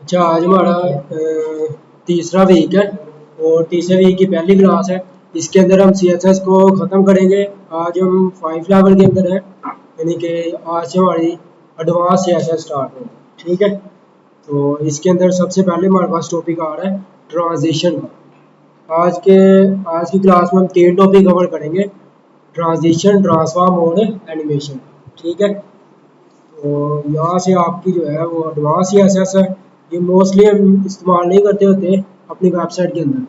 अच्छा, आज हमारा तीसरा वीक है और तीसरे वीक की पहली क्लास है। इसके अंदर हम CSS को ख़त्म करेंगे। आज हम 5 लेवल के अंदर है, यानी कि आज से हमारी एडवांस CSS स्टार्ट होगी। ठीक है, तो इसके अंदर सबसे पहले हमारे पास टॉपिक आ रहा है ट्रांजिशन का। आज की क्लास में हम 3 टॉपिक कवर करेंगे: ट्रांजिशन, ट्रांसफॉर्म और एनिमेशन। ठीक है, तो यहाँ से आपकी जो है वो एडवांस CSS है। ये मोस्टली हम इस्तेमाल नहीं करते होते अपनी वेबसाइट के अंदर,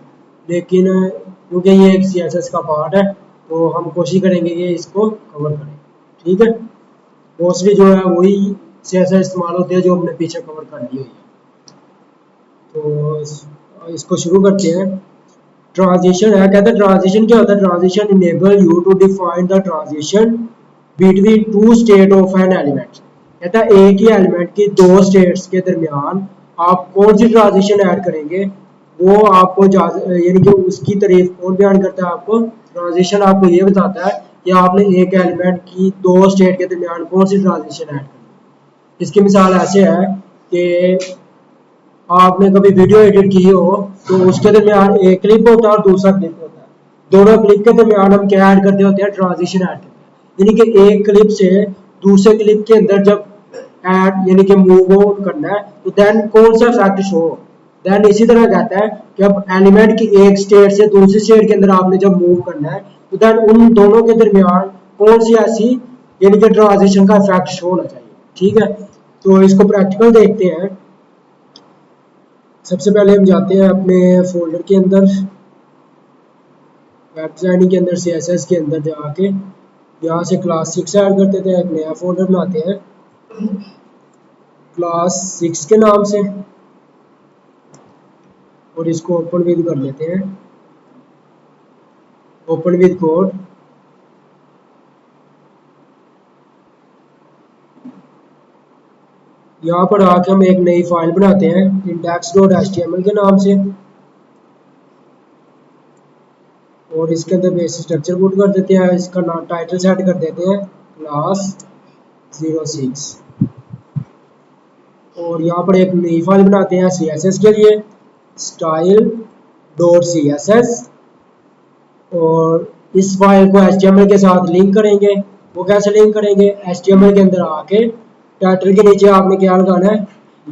लेकिन क्योंकि ये एक CSS का पार्ट है तो हम कोशिश करेंगे कि इसको कवर करें। ठीक है, मोस्टली जो है वही CSS इस्तेमाल होते हैं जो हमने पीछे कवर कर ली हुई है। तो इसको शुरू करते हैं। ट्रांजिशन है, कहते हैं ट्रांजिशन क्या होता है? Transition enable you to define the transition between two state of an element. कहता है एक ही एलिमेंट की दो स्टेट्स के दरमियान आप कौन सी ट्रांजिशन ऐड करेंगे, वो आपको यानी कि उसकी तारीफ कौन बयान करता है आपको? ट्रांजिशन आपको ये बताता है कि आपने एक एलिमेंट की दो स्टेट के दरमियान कौन सी ट्रांजिशन ऐड करनी। इसकी मिसाल ऐसे है कि आपने कभी वीडियो एडिट की हो तो उसके दरमियान एक क्लिप होता है और दूसरा क्लिप होता है। दोनों क्लिप के दरमियान हम क्या ऐड करते होते हैं? ट्रांजिशन ऐड करते हैं। यानी कि एक क्लिप से दूसरे क्लिप के अंदर जब ऐड यानी कि मूव ऑन करना है तो देन कौन सा इफेक्ट शो हो। देन इसी तरह कहता है कि अब एलिमेंट की एक स्टेट से दूसरी स्टेट के अंदर आपने जब मूव करना है तो देन उन दोनों के दरमियान कौन सी ऐसी यानी कि ट्रांजिशन का इफेक्ट शो होना चाहिए। ठीक है, तो इसको प्रैक्टिकल देखते हैं। सबसे पहले हम जाते हैं अपने फोल्डर के अंदर, वेब डिजाइनिंग के अंदर CSS के अंदर जाके यहाँ से क्लास 6 ऐड कर देते हैं। एक नया फोल्डर बनाते हैं क्लास 6 के नाम से और इसको ओपन विद कर लेते हैं, ओपन विद कोड। यहाँ पर आके हम एक नई फाइल बनाते हैं index.html के नाम से और इसके अंदर बेसिक स्ट्रक्चर पुट कर देते हैं। इसका नाम टाइटल सेट कर देते हैं क्लास 06 और यहाँ पर एक नई फाइल बनाते हैं CSS के लिए style.css और इस फाइल को HTML के साथ लिंक करेंगे। वो कैसे लिंक करेंगे? HTML के अंदर आके टाइटल के नीचे आपने क्या लगाना है?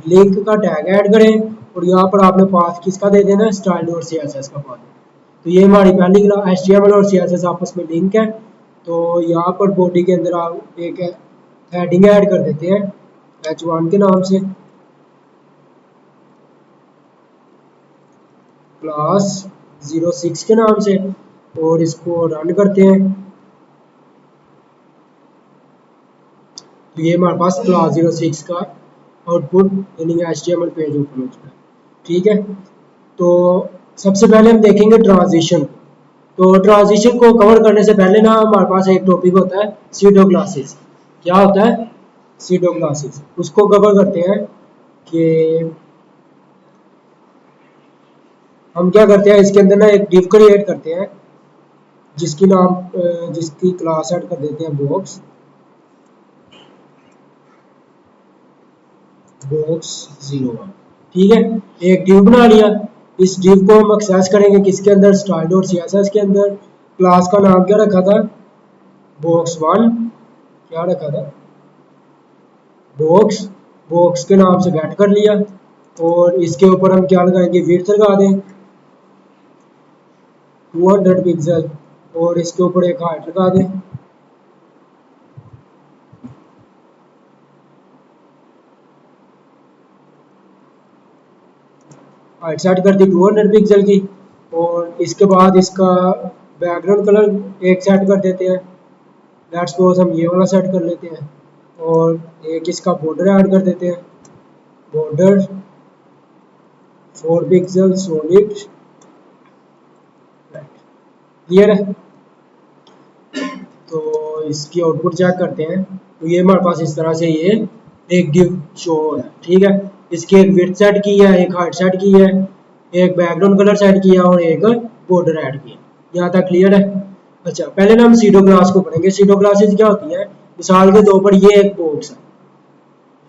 लिंक का टैग ऐड करें और यहाँ पर आपने पाथ किसका दे देना है? style.css का पाथ। तो ये हमारी पहली HTML और CSS आपस में लिंक है। तो यहाँ पर बॉडी के अंदर आप एक हेडिंग ऐड कर देते हैं h1 के नाम से, क्लास 06 के नाम से, और इसको रन करते हैं। तो ये हमारे पास क्लास 06 का आउटपुट यानी HTML पेज ओपन हो चुका है। ठीक है, तो सबसे पहले हम देखेंगे ट्रांजिशन। तो ट्रांजिशन को कवर करने से पहले ना हमारे पास एक टॉपिक होता है सीडो क्लासेस। क्या होता है? SIDO classes. उसको कवर करते हैं कि हम क्या करते हैं। इसके अंदर ना एक डिव क्रिएट करते हैं जिसकी क्लास ऐड कर देते हैं बॉक्स 01। ठीक है, एक डिव बना लिया। इस डिव को हम एक्सेस करेंगे किसके अंदर? style.css के अंदर। क्लास का नाम क्या रखा था? box1। क्या रखा था? बॉक्स के नाम से गेट कर लिया और इसके ऊपर हम क्या लगाएंगे? विड्थ लगा दें 200 पिक्सल और इसके ऊपर एक हाइट लगा दें। हाइट सेट कर दी 200 पिक्सल की और इसके बाद इसका बैकग्राउंड कलर एक सेट कर देते हैं। लेट्स सपोज हम ये वाला सेट कर लेते हैं और एक इसका बॉर्डर ऐड कर देते हैं, बॉर्डर 4 पिक्सल सॉलिड। क्लियर है? तो इसकी आउटपुट चेक करते हैं। तो ये हमारे पास इस तरह से ये एक डिव शो हो रहा है। ठीक है, इसकी एक विड्थ सेट की है, एक हाइट सेट की है, एक बैकग्राउंड कलर सेट किया और एक बॉर्डर ऐड किया। यहाँ तक क्लियर है? अच्छा, पहले ना हम सीडो क्लास को पढ़ेंगे। सीडो क्लासेस क्या होती है? मिसाल के तौर पर ये एक बॉक्स है,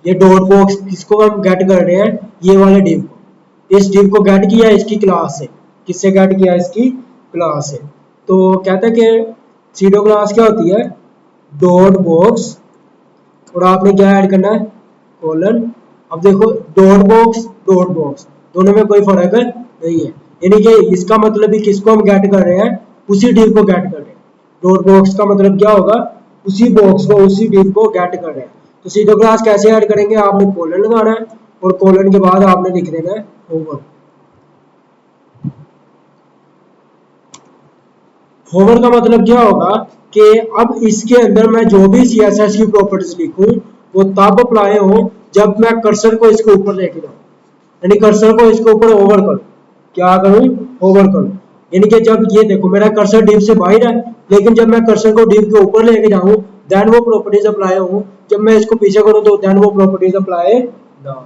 ये डॉट बॉक्स किसको हम गेट कर रहे हैं, ये वाले डिव को। इस डिव को गेट किया इसकी क्लास से, किससे गेट किया, इसकी क्लास से। तो कहते हैं कि सीडो क्लास क्या होती है, डॉट बॉक्स, और आपने क्या ऐड करना है, कॉलन। अब देखो डॉट बॉक्स दोनों में कोई फर्क नहीं है, यानी कि इसका मतलब भी किसको हम गेट कर रहे हैं, उसी डिव को गेट कर रहे हैं। डॉट बॉक्स का मतलब क्या होगा, उसी बॉक्स को, उसी डिव को गेट कर रहे हैं। तो सीडो क्लास कैसे ऐड करेंगे, आपने कॉलन लगाना है और कॉलन के बाद आपने लिख देना है होवर। होवर का मतलब क्या होगा कि अब इसके अंदर मैं जो भी सीएसएस की प्रॉपर्टीज लिखूं वो तब अप्लाई हो जब मैं कर्सर को इसके ऊपर लेके जाऊं, यानी कर्सर को इसके ऊपर ओवर करूं। क्या करूं, ओवर करूं। यानी कि जब ये देखो मेरा कर्सर डिव से बाहर है, लेकिन जब मैं कर्सर को डिव के ऊपर लेके जाऊं देन वो प्रॉपर्टीज अप्लाई हो, जब मैं इसको पीछे करूं तो देन वो प्रॉपर्टीज अप्लाई ना हो,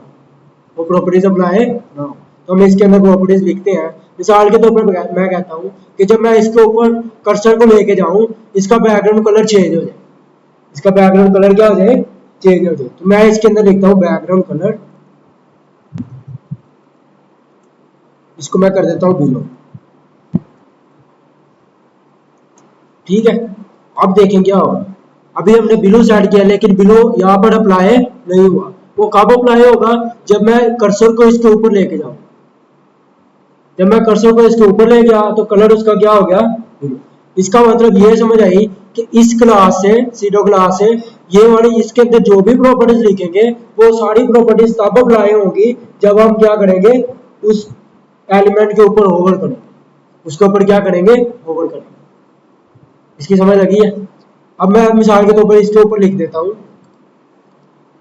वो प्रॉपर्टीज अप्लाई ना हो। तो हम इसके अंदर प्रॉपर्टीज लिखते हैं। मिसाल के तौर पर मैं कहता हूं कि जब मैं इसके ऊपर कर्सर को लेके जाऊं इसका बैकग्राउंड कलर चेंज हो जाए, इसका बैकग्राउंड कलर क्या हो जाए, चेंज हो जाए। तो मैं इसके अंदर लिखता हूं बैकग्राउंड कलर, इसको मैं कर देता हूं बिलो। ठीक है, अब देखें क्या होगा। अभी हमने बिलो सेट किया लेकिन बिलो यहाँ पर अप्लाई नहीं हुआ। वो कब अप्लाई होगा, जब मैं कर्सर को इसके ऊपर लेके जाऊं। जब मैं कर्सर को इसके ऊपर ले गया तो कलर उसका क्या हो गया, बिलो। इसका मतलब ये समझ आई कि इस क्लास से, सीडो क्लास से, ये वाली इसके अंदर जो भी प्रॉपर्टीज लिखेंगे वो सारी प्रॉपर्टीज तब अप्लाई होंगी जब हम क्या करेंगे, उस एलिमेंट के ऊपर होवर करेंगे, उसके ऊपर क्या करेंगे, होवर करेंगे। इसकी समझ लगी है। अब मैं मिसाल के तौर पर इसके ऊपर लिख देता हूं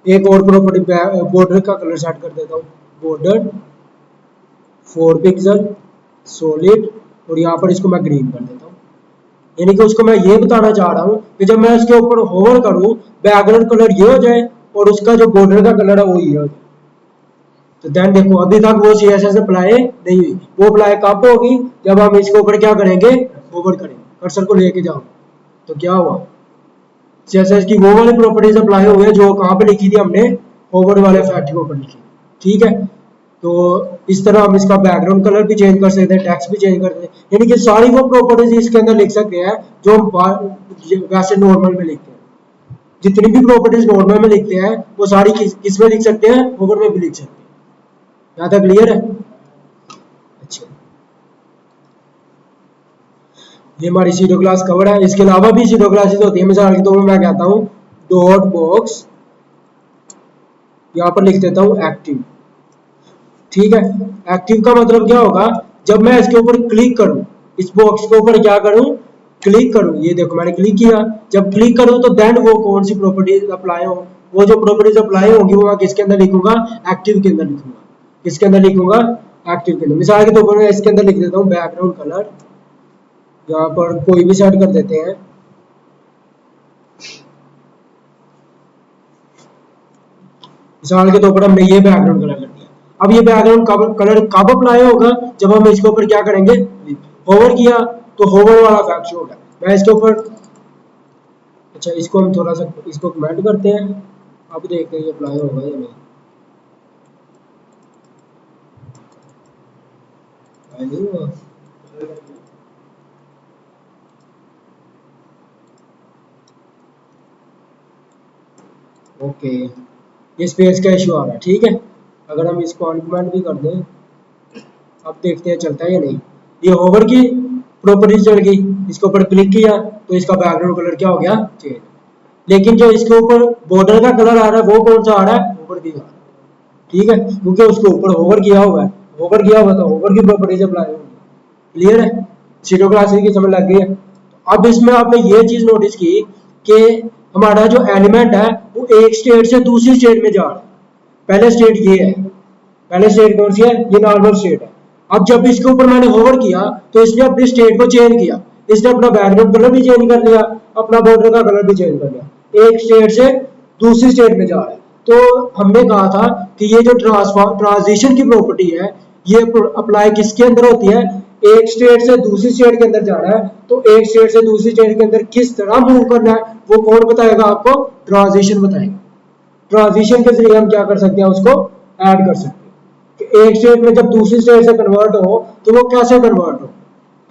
एक और प्रॉपर्टी, बॉर्डर का कलर सेट कर देता हूं, बॉर्डर 4 पिक्सल सॉलिड, और यहाँ पर इसको मैं ग्रीन कर देता हूँ। यानी कि उसको मैं ये बताना चाह रहा हूँ कि जब मैं इसके ऊपर होवर करूँ बैकग्राउंड कलर ये हो जाए और उसका जो बॉर्डर का कलर है वो ये हो जाए। तो ध्यान देखो अभी तक वो सीएसएस अप्लाई नहीं हुई, वो अप्लाई कब होगी, जब हम इसके ऊपर क्या करेंगे, होवर करेंगे, कर्सर को लेके जाओ। तो क्या हुआ, सीएसएस की वो वाली प्रॉपर्टीज अप्लाई हो गई जो कहाँ पे लिखी थी हमने, होवर वाले फैक्ट के ऊपर लिखी। ठीक है, तो इस तरह हम इसका बैकग्राउंड कलर भी चेंज कर सकते हैं, टेक्स्ट भी चेंज कर सकते हैं, यानी कि सारी वो प्रॉपर्टीज इसके अंदर लिख सकते हैं जो हम वैसे नॉर्मल में लिखते हैं। जितनी भी प्रॉपर्टीज नॉर्मल में लिखते हैं वो सारी किस में लिख सकते हैं, होवर में भी लिख सकते हैं। यहाँ तक क्लियर है। अच्छा, ये हमारी सीडो क्लास कवर है। इसके अलावा भी सीडो क्लासेस होती है। मिसाल के तौर पर मैं कहता हूँ डॉट बॉक्स, यहाँ पर लिख देता हूँ एक्टिव। ठीक है, एक्टिव का मतलब क्या होगा, जब मैं इसके ऊपर क्लिक करूं, इस बॉक्स के ऊपर क्या करूं, क्लिक करूं, ये देखो मैंने क्लिक किया, जब क्लिक करूं तो देन वो कौन सी प्रॉपर्टीज अप्लाई हो, वो जो प्रॉपर्टीज अप्लाई होंगी वो मैं किसके अंदर लिखूंगा, एक्टिव के अंदर लिखूंगा। किसके अंदर लिखूंगा, एक्टिव के अंदर। मिसाल के तौर पर मैं इसके अंदर लिख देता हूँ बैकग्राउंड कलर, यहाँ पर कोई भी सेट कर देते हैं, मिसाल के तौर पर हमने ये बैकग्राउंड कलर कर दिया। अब ये बैकग्राउंड कलर कब अप्लाई होगा, जब हम इसके ऊपर क्या करेंगे, होवर किया तो होवर वाला इफेक्ट शो होगा। मैं इसके ऊपर, अच्छा इसको हम थोड़ा सा इसको कमेंट करते हैं, अब देखते हैं ये अप्लाई होगा या नहीं। ओके, ये स्पेस का इशू आ रहा है। ठीक है, अगर हम इसको अनकमेंट भी कर दें, अब देखते हैं चलता है या नहीं। ये होवर की प्रॉपर्टीज चल गई, इसके ऊपर क्लिक किया तो इसका बैकग्राउंड कलर क्या हो गया, चेंज। लेकिन जो इसके ऊपर बॉर्डर का कलर आ रहा है वो कौन सा आ रहा है, होवर की आ रहा है। ठीक है, क्योंकि उसके ऊपर होवर किया हुआ है, होवर किया हुआ तो होवर की प्रॉपर्टीज अप्लाई होगी। क्लियर है, सीडो क्लासेस की समझ लग गई है। अब इसमें आपने ये चीज नोटिस की कि हमारा जो एलिमेंट है वो एक स्टेट से दूसरी स्टेट में जा रहा है। पहले स्टेट ये है, पहले स्टेट कौन सी है, ये नॉर्मल स्टेट है। अब जब इसके ऊपर मैंने होवर किया तो इसने अपनी स्टेट को चेंज किया, इसने अपना बैकग्राउंड कलर भी चेंज कर लिया, अपना बॉर्डर का कलर भी चेंज कर लिया, एक स्टेट से दूसरी स्टेट में जा रहा है। तो हमने कहा था कि ये जो ट्रांजिशन की प्रॉपर्टी है ये अप्लाई किसके अंदर होती है, एक स्टेट से दूसरी स्टेट के अंदर जा रहा है तो एक स्टेट से दूसरी स्टेट के अंदर किस तरह मूव करना है वो कौन बताएगा, आपको ट्रांजिशन बताएगा। ट्रांजिशन के जरिए हम क्या कर सकते हैं, उसको ऐड कर सकते हैं कि एक स्टेट में जब दूसरी स्टेट से कन्वर्ट हो तो वो कैसे कन्वर्ट हो।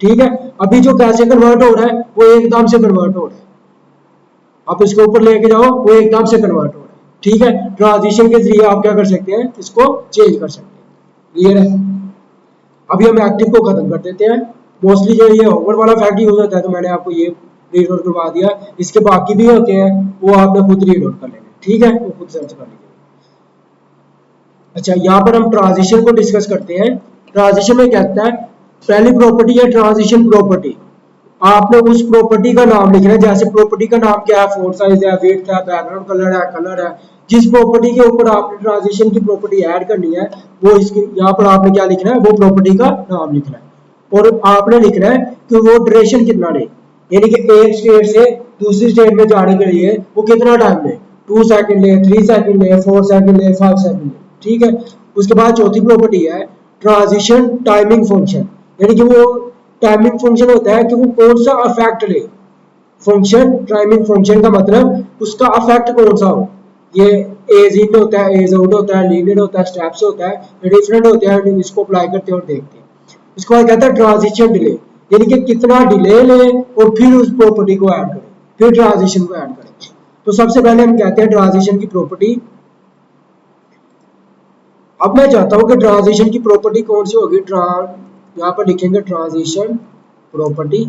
ठीक है, अभी जो कैसे कन्वर्ट हो रहा है वो एकदम से कन्वर्ट हो रहा है, आप इसको ऊपर लेके जाओ वो एकदम से कन्वर्ट हो रहा है। ठीक है, ट्रांजिशन के जरिए आप क्या कर सकते हैं, इसको चेंज कर सकते हैं। क्लियर है। अभी हम एक्टिव को खत्म कर देते हैं। मोस्टली जो ये ओवर वाला फैक्ट यूज होता है तो मैंने आपको ये रीड आउट करवा दिया, इसके बाकी भी होते हैं वो आपने खुद रीड आउट कर लेंगे। ठीक है, वो खुद सर्च कर लीजिए। अच्छा, यहाँ पर हम ट्रांजिशन को डिस्कस करते हैं। ट्रांजिशन में कहता है पहली प्रॉपर्टी है ट्रांजिशन प्रॉपर्टी। आपने उस प्रॉपर्टी का नाम लिखना है, जैसे प्रॉपर्टी का नाम क्या है, फोर साइज है, विड्थ है, बैकग्राउंड कलर है। जिस प्रॉपर्टी के ऊपर आपने ट्रांजिशन की प्रॉपर्टी ऐड करनी है वो इसकी यहाँ पर आपने क्या लिखना है, वो प्रॉपर्टी का नाम लिखना है। और आपने लिखना है कि वो ड्यूरेशन कितना ले, यानी कि एक स्टेट से दूसरी स्टेट में जाने के लिए वो कितना टाइम ले, 2 सेकंड ले, 3 सेकंड ले, 4 सेकंड ले, 5 सेकंड ले। ठीक है, उसके बाद चौथी प्रॉपर्टी है ट्रांजिशन टाइमिंग फंक्शन, यानी कि वो टाइमिंग फंक्शन होता है कि वो कौन सा अफेक्ट ले। फंक्शन, टाइमिंग फंक्शन का मतलब उसका अफेक्ट कौन सा हो। ये एज इन होता है, एज आउट होता है, लीनियर होता है, स्टेप्स होता है, डिफरेंट होते हैं, इसको अप्लाई करते हैं और देखते हैं। इसको कहता है ट्रांजिशन डिले, यानी कि कितना डिले ले और फिर उस प्रॉपर्टी को ऐड करें, फिर ट्रांजिशन को ऐड करें। तो सबसे पहले हम कहते हैं ट्रांजिशन की प्रॉपर्टी। अब मैं चाहता हूं कि ट्रांजिशन की प्रॉपर्टी कौन सी होगी, यहाँ पर लिखेंगे ट्रांजिशन प्रॉपर्टी।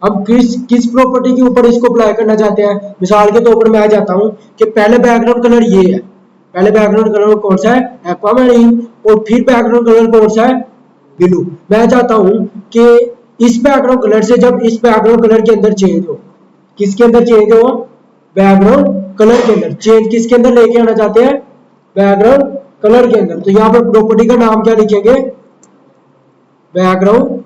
हम किस प्रॉपर्टी के ऊपर इसको अप्लाई करना चाहते हैं। मिसाल के तौर पर मैं चाहता हूं कि पहले बैकग्राउंड कलर ये है, पहले बैकग्राउंड कलर कौन सा है, एक्वामरीन, और फिर बैकग्राउंड कलर कौन सा है, ब्लू। मैं चाहता हूं कि इस बैकग्राउंड कलर से जब इस बैकग्राउंड कलर के अंदर चेंज हो, किसके अंदर चेंज हो, बैकग्राउंड कलर के अंदर चेंज, किसके अंदर लेके आना चाहते हैं, बैकग्राउंड कलर के अंदर। तो यहाँ पर प्रॉपर्टी का नाम क्या लिखेंगे, बैकग्राउंड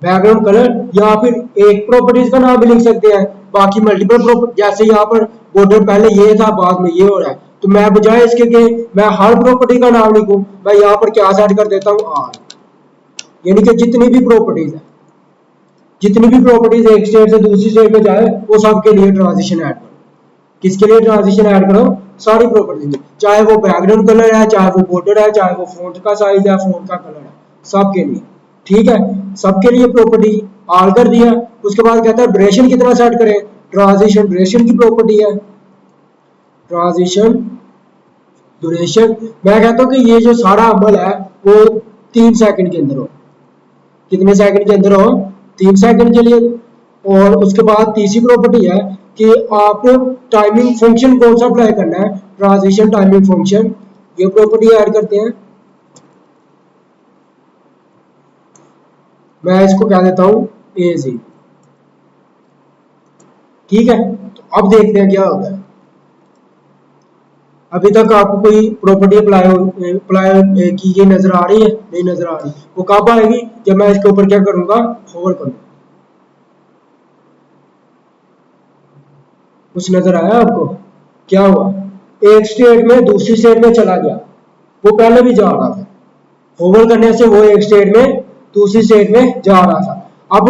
बैकग्राउंड कलर, या फिर एक प्रॉपर्टीज का नाम भी लिख सकते हैं, बाकी मल्टीपल प्रॉपर्टी। जैसे यहाँ पर बॉर्डर पहले ये था, बाद में ये हो रहा है, तो मैं बजाय इसके कि मैं हर प्रॉपर्टी का नाम लिखूं, मैं यहाँ पर क्या सेट कर देता हूँ, आर, यानी कि जितनी भी प्रॉपर्टीज है, जितनी भी प्रॉपर्टीज एक स्टेट से दूसरी स्टेट में जाए वो सबके लिए ट्रांजिशन ऐड करो। किसके लिए ट्रांजिशन ऐड करो, सारी प्रॉपर्टीज, चाहे वो बैकग्राउंड कलर है, चाहे वो बॉर्डर है, चाहे वो फॉन्ट का साइज है, फॉन्ट का कलर है, सबके लिए। ठीक है, सबके लिए प्रॉपर्टी आल कर दिया। उसके बाद कहता है ड्यूरेशन कितना सेट करें, ट्रांजिशन ड्यूरेशन की प्रॉपर्टी है, ट्रांजिशन ड्यूरेशन। मैं कहता हूं कि ये जो सारा अमल है वो 3 सेकंड के अंदर हो। कितने सेकंड के अंदर हो, 3 सेकंड के लिए। और उसके बाद तीसरी प्रॉपर्टी है कि आप टाइमिंग फंक्शन कौन सा अप्लाई करना है, ट्रांजिशन टाइमिंग फंक्शन, ये प्रॉपर्टी ऐड करते हैं। मैं इसको क्या देता हूं, एजी। ठीक है, तो अब देखते हैं क्या होता है। अभी तक आपको कोई प्रॉपर्टी अप्लाई की ये नजर आ रही है, नहीं नजर आ रही। वो कब आएगी, जब मैं इसके ऊपर क्या करूंगा, होवर करूंगा। कुछ नजर आया आपको, क्या हुआ, एक स्टेट में दूसरी स्टेट में चला गया, वो पहले भी जा रहा था, होवर करने से वो एक स्टेट में दूसरी स्टेट में जा रहा था। अब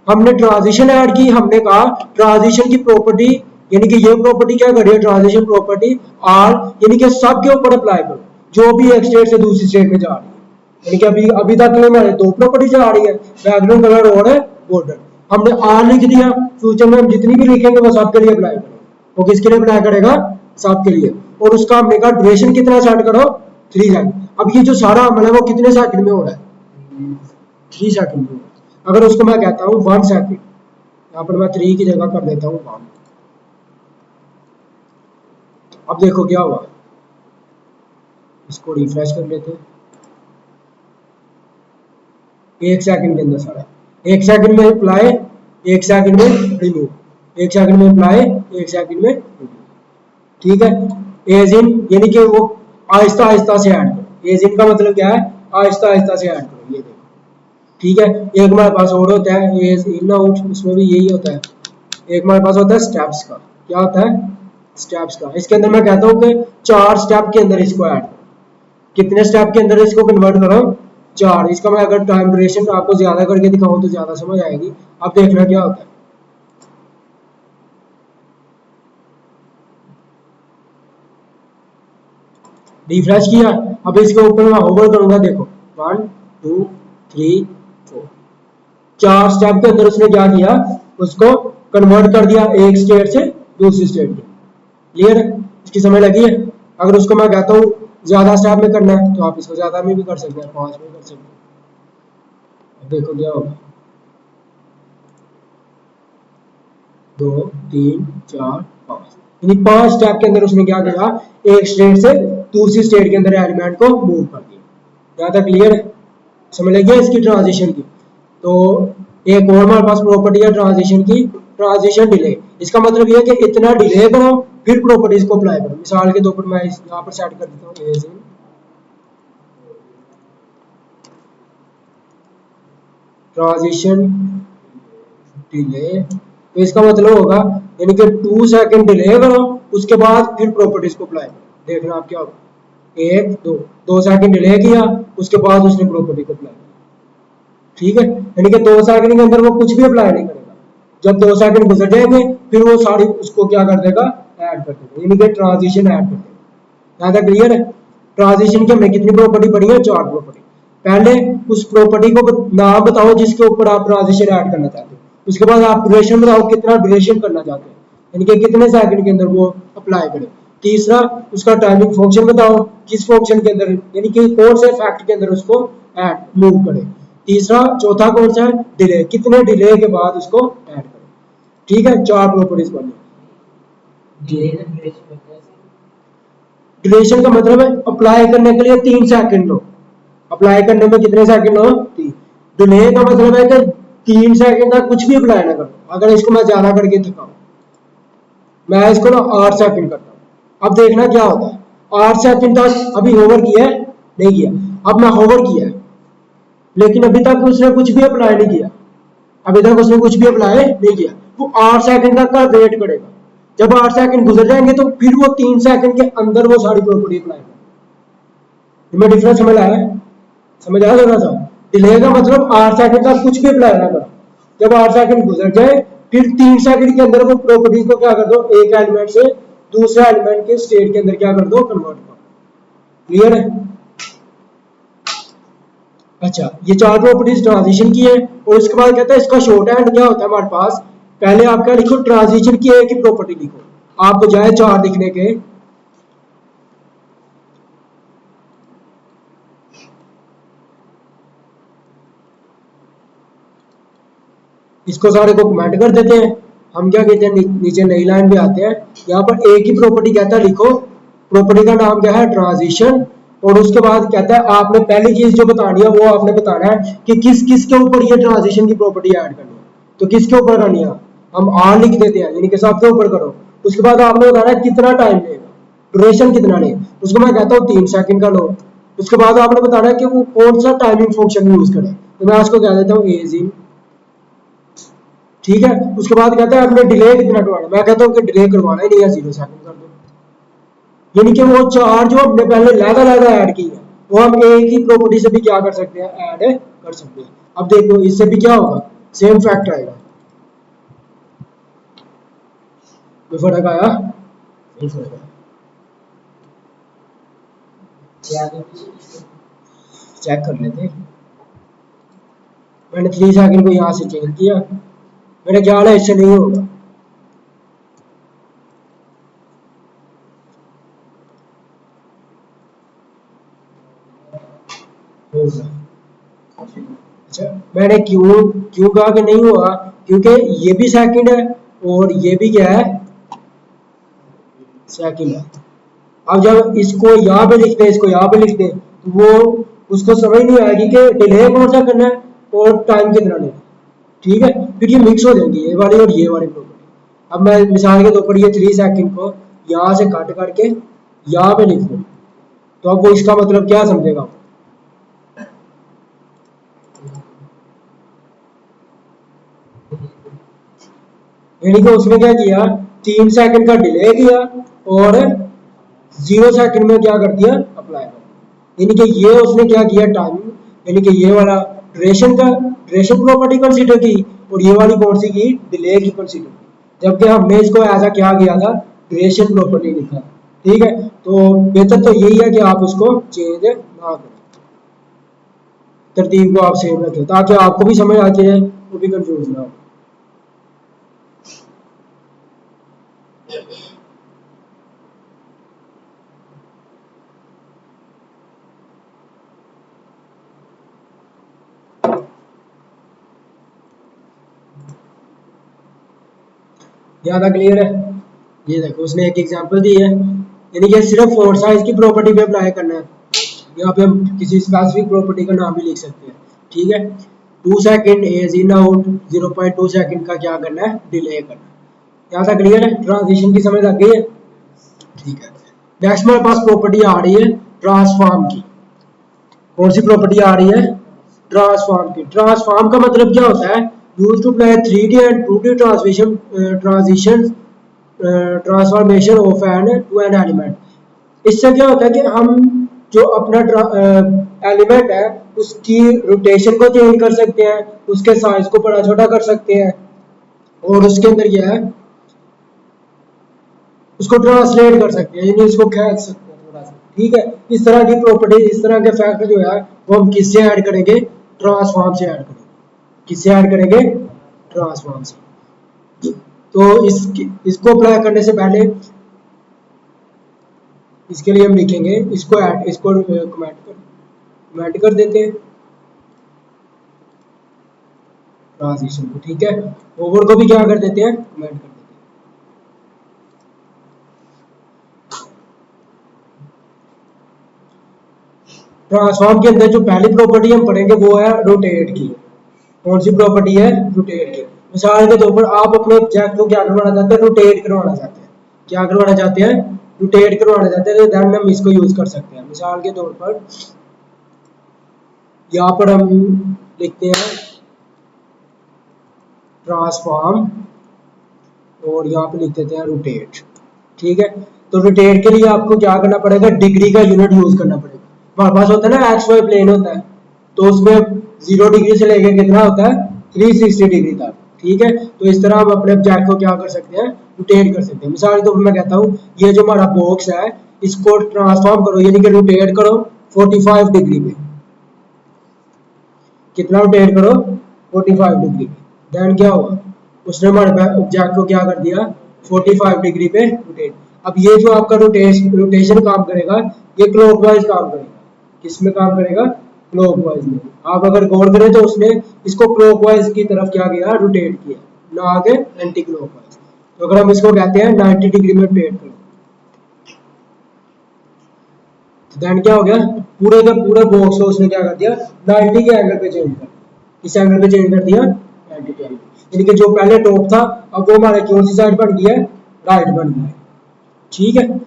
हमने ट्रांजिशन ऐड की, हमने कहा ट्रांजिशन की प्रॉपर्टी, यानी कि ये प्रॉपर्टी क्या कर रही है, ट्रांजिशन प्रॉपर्टी आर, यानी कि सब के ऊपर अप्लाई करो जो भी एक स्टेट से दूसरी स्टेट में जा रही है। यानी कि अभी तक हमारे 2 प्रॉपर्टी जा रही है, बैकग्राउंड कलर और बॉर्डर। हमने आर लिख दिया, फ्यूचर में हम जितनी भी लिखेंगे वो सबके लिए अप्लाई करेंगे। वो किसके लिए अप्लाई करेगा, सबके लिए। और उसका हमने कहा ड्यूरेशन कितना सेट करो, 3 सेकंड। अब ये जो सारा अमल है वो कितने सेकंड में हो रहा है, 3 सेकंड में। अगर उसको मैं कहता हूँ 1 सेकंड, यहाँ पर मैं 3 की जगह कर देता हूँ 1। अब देखो क्या हुआ, इसको रिफ्रेश कर लेते हैं। 1 सेकंड के अंदर सारा, 1 सेकंड में अप्लाई, 1 सेकंड में रिमूव, 1 सेकंड में अप्लाई, 1 सेकंड में रिमूव। ठीक है, एज इन, यानी कि वो आहिस्ता आहिस्ता से ऐड करो। एज इन का मतलब क्या है, आहिस्ता आहिस्ता से ऐड करो, ये देखो। ठीक है, एक हमारे पास और होता है एज इन आउट, उसमें भी यही होता है। एक हमारे पास होता है स्टेप्स का, क्या होता है, स्टेप्स का। इसके अंदर मैं कहता हूँ कि 4 स्टेप के अंदर इसको ऐड करो। कितने स्टेप के अंदर इसको कन्वर्ट करो, 4। इसका मैं अगर टाइम ड्यूरेशन आपको ज्यादा करके दिखाऊं तो ज्यादा समझ आएगी। अब देखना क्या होता है, रिफ्रेश किया। अब इसके ऊपर मैं होवर करूंगा, देखो 1 2 3 4 4 स्टेप के अंदर उसने क्या किया, उसको कन्वर्ट कर दिया एक स्टेट से दूसरी स्टेट में। क्लियर है, इसकी समझ लगी है। अगर उसको मैं कहता हूँ ज्यादा स्टेप में करना है तो आप इसको ज्यादा में भी कर सकते हैं, 5 में कर सकते हैं। अब देखो क्या होगा, 2 3 4 5, यानी 5 स्टेप के अंदर उसने क्या किया, एक स्टेट से दूसरी स्टेट के अंदर एलिमेंट को मूव कर दिया। यहाँ तक क्लियर है, समझ लग गया इसकी ट्रांजिशन की। तो एक और हमारे पास प्रॉपर्टी है ट्रांजिशन की, ट्रांजिशन डिले। इसका मतलब यह है कि इतना डिले करो फिर प्रॉपर्टीज को अप्लाई करो। मिसाल के तौर पर मैं यहाँ पर सेट कर देता हूँ एज इन ट्रांजिशन डिले, तो इसका मतलब होगा यानी कि 2 सेकंड डिले करो उसके बाद फिर प्रॉपर्टीज को अप्लाई करो। देखना आप क्या होगा, 1 2 2 सेकंड डिले किया उसके बाद उसने प्रॉपर्टी को अप्लाई किया। ठीक है, यानी कि 2 सेकंड के अंदर वो कुछ भी अप्लाई नहीं करेगा। जब 2 सेकंड गुजर जाएंगे फिर वो सारी उसको क्या कर देगा, ऐड कर देगा, यानी कि ट्रांजिशन ऐड कर देगा। यहाँ तक क्लियर है। ट्रांजिशन की हमने कितनी प्रॉपर्टी पढ़ी है, 4 प्रॉपर्टी। पहले उस प्रॉपर्टी को नाम बताओ जिसके ऊपर आप ट्रांजिशन ऐड करना चाहते हो, उसके बाद आप ड्यूरेशन बताओ कितना ड्यूरेशन करना चाहते हैं, यानी कि कितने सेकंड के अंदर वो अप्लाई करे। तीसरा उसका टाइमिंग फंक्शन बताओ, किस फंक्शन के अंदर यानी कि कौन से फैक्ट के अंदर उसको ऐड मूव करे। तीसरा चौथा कौन सा है, डिले, कितने डिले के बाद उसको ऐड करे। ठीक है, 4 प्रॉपर्टीज बनी। ड्यूरेशन का मतलब है अप्लाई करने के लिए 3 सेकंड लो, अप्लाई करने में कितने सेकंड हो, 3। डिले का मतलब है कि 3 सेकंड तक कुछ भी अप्लाई ना करो। अगर इसको मैं ज्यादा करके थकाऊं, मैं इसको ना 8 सेकंड करता हूं, अब देखना क्या होता है। 8 सेकंड तक अभी होवर किया है, नहीं किया, अब मैं होवर किया है लेकिन अभी तक उसने कुछ भी अप्लाई नहीं किया, अभी तक उसने कुछ भी अप्लाई नहीं किया। वो 8 सेकंड तक का वेट करेगा। जब 8 सेकंड गुजर जाएंगे तो फिर वो 3 सेकंड के अंदर वो सारी प्रॉपर्टी अप्लाई करेगा। मैं डिफरेंस समझ आया, समझ आया थोड़ा सा। डिले का मतलब 8 सेकंड तक कुछ भी अप्लाई ना करो, जब 8 सेकंड गुजर जाए फिर 3 सेकंड के अंदर वो प्रॉपर्टीज को क्या कर दो, एक एलिमेंट से दूसरे एलिमेंट के स्टेट के अंदर क्या कर दो, कन्वर्ट करो। क्लियर है। अच्छा, ये 4 प्रॉपर्टीज ट्रांजिशन की है। और उसके बाद कहता है इसका शॉर्ट हैंड क्या होता है हमारे पास, पहले आप क्या लिखो, ट्रांजिशन की एक ही प्रॉपर्टी लिखो, आप बजाय 4 लिखने के। इसको सारे को कमेंट कर देते हैं। हम क्या कहते हैं, नीचे नई लाइन पे आते हैं, यहाँ पर एक ही प्रॉपर्टी कहता है लिखो, प्रॉपर्टी का नाम क्या है, ट्रांजिशन। और उसके बाद कहता है आपने पहली चीज जो बतानी है वो आपने बताना है कि किस किस के ऊपर ये ट्रांजिशन की प्रॉपर्टी ऐड करनी है। तो किसके ऊपर करनी है, हम आर लिख देते हैं, यानी कि सबके ऊपर करो। उसके बाद आपने बताना है कितना टाइम लेगा, ड्यूरेशन कितना ले, उसको मैं कहता हूँ 3 सेकंड का लो। उसके बाद आपने बताना है कि वो कौन सा टाइमिंग फंक्शन यूज करे, तो मैं उसको कह देता हूँ एज इन। ठीक है, उसके बाद कहता है आपने डिले कितना करवाना, मैं कहता हूँ कि डिले करवाना ही नहीं है, 0 सेकंड कर दो। यानी कि वो 4 जो हमने पहले लहदा ऐड की है वो हम एक ही प्रॉपर्टी से भी क्या कर सकते हैं, ऐड कर सकते हैं। अब देखो इससे भी क्या होगा, सेम फैक्ट आएगा। कोई फर्क आया, नहीं फर्क आया, चेक कर लेते। मैंने 3 सेकंड को यहाँ से चेंज किया, मेरा ख्याल है इससे नहीं होगा। अच्छा, मैंने क्यों क्यों कहा कि नहीं हुआ, क्योंकि ये भी सेकंड है और ये भी क्या है, सेकंड है। अब जब इसको यहाँ पे लिखते हैं, इसको यहाँ पे लिखते हैं, तो वो उसको समझ नहीं आएगी कि डिले कौन सा करना है और टाइम कितना लेना है। ठीक है, फिर ये मिक्स हो जाएंगी ये वाली और ये वाली प्रॉपर्टी। अब मैं मिसाल के तौर पर ये 3 सेकंड को यहाँ से काट करके यहाँ पे लिख दूँ, तो अब वो इसका मतलब क्या समझेगा, यानी कि उसने क्या किया, 3 सेकंड का डिले किया और 0 सेकंड में क्या कर दिया, अप्लाई कर। यानी कि ये उसने क्या किया, टाइम, यानी कि ये वाला ड्यूरेशन का ड्यूरेशन प्रॉपर्टी कंसीडर की और ये वाली कौन सी की, डिले की कंसीडर की। जबकि हमने इसको ऐसा क्या किया था, ड्यूरेशन प्रॉपर्टी लिखा। ठीक है, तो बेहतर तो यही है कि आप उसको चेंज ना करें, तरतीब को आप सेम रखें ताकि आपको भी समझ आती है, वो भी कंफ्यूज ना हो। ज़्यादा क्लियर है? ये देखो उसने एक एग्जांपल दी है, यानी कि सिर्फ फोर साइज की प्रॉपर्टी पे अप्लाई करना है। यहाँ पे हम किसी स्पेसिफिक प्रॉपर्टी का नाम भी लिख सकते हैं। ठीक है, 2 second ease in out, 0.2 second का क्या करना है, डिले करना है। यहाँ तक क्लियर है? ट्रांजिशन की समझ लग गई है? ठीक है, नेक्स्ट हमारे पास प्रॉपर्टी आ रही है ट्रांसफॉर्म की। कौन सी प्रॉपर्टी आ रही है? ट्रांसफॉर्म की। ट्रांसफॉर्म का मतलब क्या होता है? Use to play 3D and 2D transition transformation of an to an element. इससे क्या होता है कि हम जो अपना एलिमेंट है उसकी रोटेशन को चेंज कर सकते हैं, उसके साइज को बड़ा छोटा कर सकते हैं, और उसके अंदर यह है उसको ट्रांसलेट कर सकते हैं, यानी इसको खींच सकते हैं थोड़ा सा। ठीक है, इस तरह की प्रॉपर्टी, इस तरह के फैक्ट जो है वो हम किससे ऐड करेंगे? ट्रांसफॉर्म से ऐड करेंगे। किससे ऐड करेंगे? ट्रांसफॉर्म से। तो इसको अप्लाई करने से पहले इसके लिए हम लिखेंगे इसको कमेंट कर देते हैं ट्रांजिशन को। ठीक है, ओवर को भी क्या कर देते हैं? कमेंट कर देते हैं। ट्रांसफॉर्म के अंदर जो पहली प्रॉपर्टी हम पढ़ेंगे वो है रोटेट की। कौन सी प्रॉपर्टी है? रोटेट की। मिसाल के तौर पर आप अपने ऑब्जेक्ट को क्या करवाना चाहते हैं? रोटेट करवाना चाहते हैं। क्या करवाना चाहते हैं? रोटेट करवाना चाहते हैं, तो देन हम इसको यूज कर सकते हैं। मिसाल के तौर पर यहाँ पर हम लिखते हैं ट्रांसफॉर्म और यहाँ पे लिख देते हैं रोटेट। ठीक है, तो रोटेट के लिए आपको क्या करना पड़ेगा? डिग्री का यूनिट यूज करना पड़ेगा। हमारे पास होता है ना एक्स वाई प्लेन होता है, तो उसमें 0 डिग्री से लेकर कितना होता है? 360 डिग्री तक। ठीक है, तो इस तरह हम अपने ऑब्जेक्ट को क्या कर सकते हैं? रोटेट कर सकते हैं। मिसाल के तौर पर मैं कहता हूँ ये जो हमारा बॉक्स है इसको ट्रांसफॉर्म करो, यानी कि रोटेट करो 45 डिग्री पे। कितना रोटेट करो? 45 डिग्री पे। देन क्या हुआ? उसने हमारे ऑब्जेक्ट को क्या कर दिया? 45 डिग्री पे रोटेट। अब ये जो आपका रोटेशन काम करेगा ये क्लॉकवाइज काम करेगा। किस में काम करेगा? क्लॉकवाइज में। आप अगर गौर करें तो उसने इसको क्लॉकवाइज की तरफ क्या किया? रोटेट किया, ना आगे एंटी क्लॉकवाइज। तो अगर हम इसको कहते हैं 90 डिग्री में रोटेट करो, तो देन क्या हो गया? पूरे का पूरे बॉक्स को उसने क्या कर दिया? 90 के एंगल पे चेंज कर दिया। किस एंगल पे चेंज कर दिया? 90 के एंगल। यानी कि जो पहले टॉप था अब वो हमारे कौन सी साइड बन गया है? राइट बन गया है। ठीक है,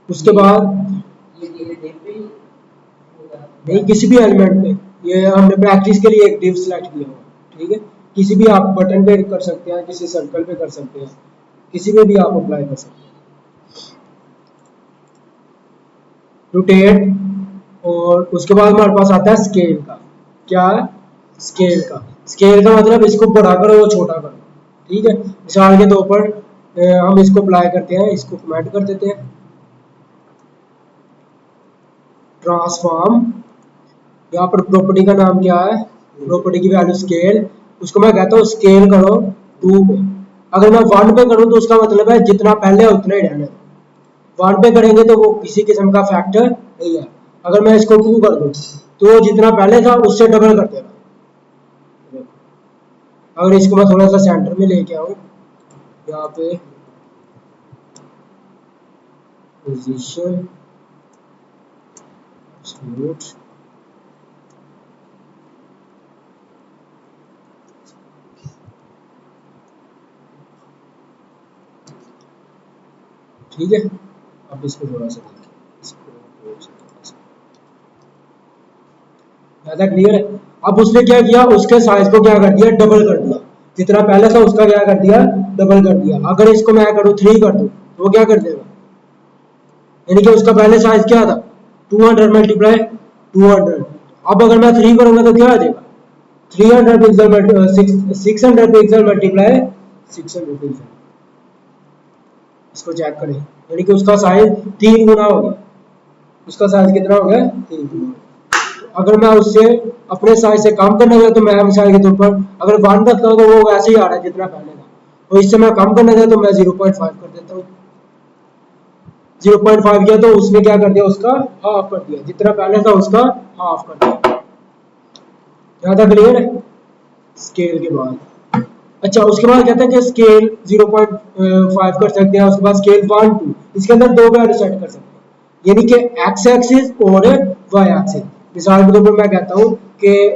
उसके बाद नहीं किसी भी एलिमेंट पे, ये हमने प्रैक्टिस के लिए एक डिव सेलेक्ट किया हुआ। ठीक है, किसी भी आप बटन पे कर सकते हैं, किसी सर्कल पे कर सकते हैं, किसी में भी आप अप्लाई कर सकते हैं रोटेट। और उसके बाद हमारे पास आता है स्केल का। क्या है? स्केल का। स्केल का मतलब इसको बड़ा करो और छोटा करो। ठीक है, मिसाल के तौर पर हम इसको अप्लाई करते हैं, इसको कमेंट कर देते हैं ट्रांसफॉर्म। यहाँ पर प्रॉपर्टी का नाम क्या है? प्रॉपर्टी की वैल्यू स्केल। उसको मैं कहता हूँ स्केल करो 2 पे। अगर मैं 1 पे करूँ तो उसका मतलब है जितना पहले है उतना ही रहने दो। 1 पे करेंगे तो वो किसी किस्म का फैक्टर नहीं है। अगर मैं इसको 2 कर दूँ तो जितना पहले था उससे डबल कर देगा। अगर इसको मैं थोड़ा सा सेंटर में लेके आऊँ, यहाँ पे पोजीशन स्मूथ, ठीक है। अब इसको थोड़ा सा देखिए, इसको थोड़ा सा ज्यादा क्लियर है। अब उसने क्या किया? उसके साइज को क्या कर दिया? डबल कर दिया। जितना पहले था उसका क्या कर दिया? डबल कर दिया। अगर इसको मैं करूँ 3 कर दूँ तो वो क्या कर देगा? यानी कि उसका पहले साइज क्या था? 200 मल्टीप्लाई 200। अब अगर मैं 3 करूंगा तो क्या आ जाएगा? 300 पिक्सल 600 पिक्सल मल्टीप्लाई 600 पिक्सल। इसको चेक करें, यानी कि उसका साइज 3 गुना हो गया। उसका साइज कितना हो गया? 3 गुना। तो अगर मैं उससे अपने साइज से कम करना चाहता तो मैं मिसाल के तौर पर अगर 1 रखता हूँ तो वो वैसे ही आ रहा है जितना पहले था, तो इससे मैं कम करना चाहता तो मैं 0.5 कर देता हूँ। 0.5 किया तो उसने क्या कर दिया, उसका हाफ कर दिया, जितना पहले था उसका हाफ कर दिया। यहाँ तक क्लियर है? स्केल के बाद अच्छा, उसके बाद कहते हैं कि स्केल 0.5 कर सकते हैं, उसके बाद स्केल 1 2, इसके अंदर दो वैल्यू सेट कर सकते हैं, यानी कि एक्स एक्सिस और वाई एक्सिस। मिसाल के तौर पर मैं कहता हूँ कि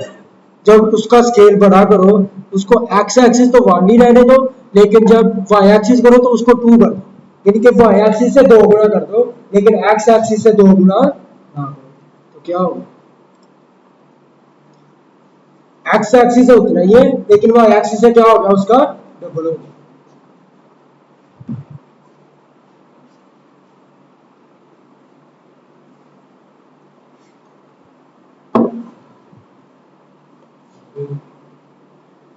जब उसका स्केल बड़ा करो, उसको एक्स एक्सिस तो 1 ही रहने दो, लेकिन जब वाई एक्सिस करो तो उसको 2 कर दो, यानी कि वाई एक्सिस से 2 गुना कर दो, लेकिन एक्स एक्सिस से 2 गुना ना करो। तो क्या होगा? एक्स एक्सिस से उतना ही है, लेकिन वाई एक्सिस से क्या हो गया, उसका डबल हो गया।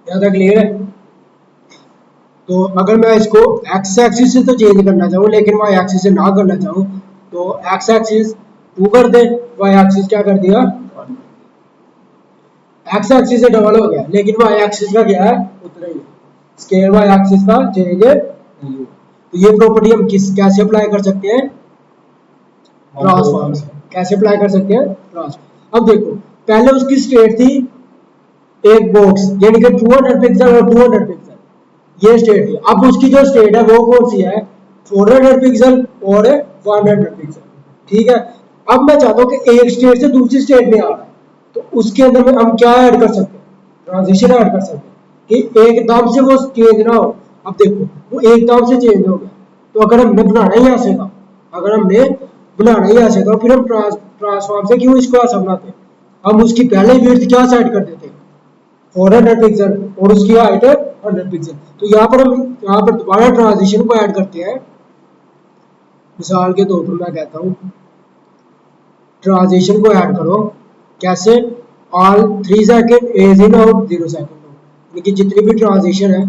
ज्यादा क्लियर है? तो अगर मैं इसको एक्स एक्सिस से तो चेंज करना चाहूँ लेकिन वाई एक्सिस से ना करना चाहूँ, तो एक्स एक्सिस 2 कर दे, वाई एक्सिस क्या कर दिया, एक्स एक्सिस से डबल हो गया, लेकिन वाई एक्सिस का क्या है, उतना ही है। स्केल वाई एक्सिस का चेंज नहीं हुआ। तो ये प्रॉपर्टी हम कैसे अप्लाई कर सकते हैं? ट्रांसफॉर्म से। कैसे अप्लाई कर सकते हैं? ट्रांसफॉर्म। अब देखो, पहले उसकी स्टेट थी एक बॉक्स, यानी कि 200 पिक्सल और 200 पिक्सल, ये स्टेट थी। अब उसकी जो स्टेट है वो कौन सी है? 400 पिक्सल और 100 पिक्सल। ठीक है। अब मैं चाहता हूँ कि एक स्टेट से दूसरी स्टेट में आ रहा है, तो उसके अंदर में हम क्या ऐड कर सकते हैं? ट्रांजिशन ऐड कर सकते हैं कि एकदम से वो चेंज ना हो। अब देखो, वो एकदम से चेंज हो गया, तो अगर हमने बनाना ही ऐसे था, अगर हमने बनाना ही ऐसे था, फिर हम ट्रांसफॉर्म से क्यों इसको ऐसा बनाते हैं? हम उसकी पहले विड्थ क्या सेट कर देते हैं? 400 पिक्सल, और उसकी हाइट 100 पिक्सल। तो यहाँ पर हम यहाँ पर दोबारा ट्रांजिशन को ऐड करते हैं। मिसाल के तौर पर मैं कहता हूँ ट्रांजिशन को ऐड करो, कैसे? All 3 second, ease in out 0 second, यानी कि जितनी भी ट्रांजिशन है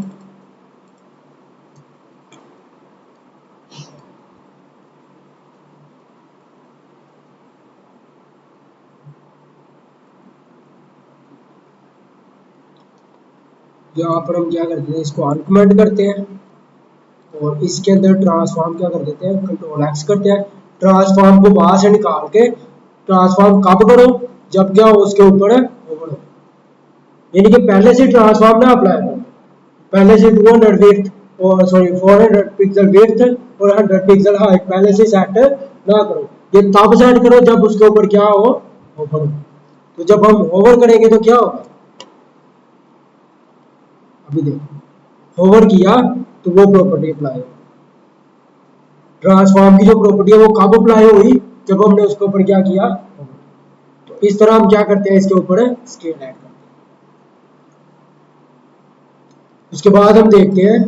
यहाँ पर हम क्या करते हैं, इसको अनकमेंट करते हैं और इसके अंदर ट्रांसफॉर्म क्या कर देते हैं, कंट्रोल एक्स करते हैं। ट्रांसफॉर्म को बाहर से निकाल के ट्रांसफॉर्म कब करो? जब क्या हो, उसके ऊपर ओवर हो, यानी कि पहले से ट्रांसफॉर्म ना अप्लाई करो, पहले से 200 विड्थ और सॉरी 400 पिक्सल विड्थ और 100 पिक्सल हाइट पहले से सेट ना करो। ये तब सेट करो जब उसके ऊपर क्या हो, ओवर हो। तो जब हम ओवर करेंगे तो क्या होगा? अभी देखो, ओवर किया तो वो प्रॉपर्टी अप्लाई होगी। ट्रांसफॉर्म की जो प्रॉपर्टी है वो कब अप्लाई हुई? जब हमने उसके ऊपर क्या किया, तो इस तरह हम क्या करते हैं, इसके ऊपर स्केल ऐड करते हैं। उसके बाद हम देखते हैं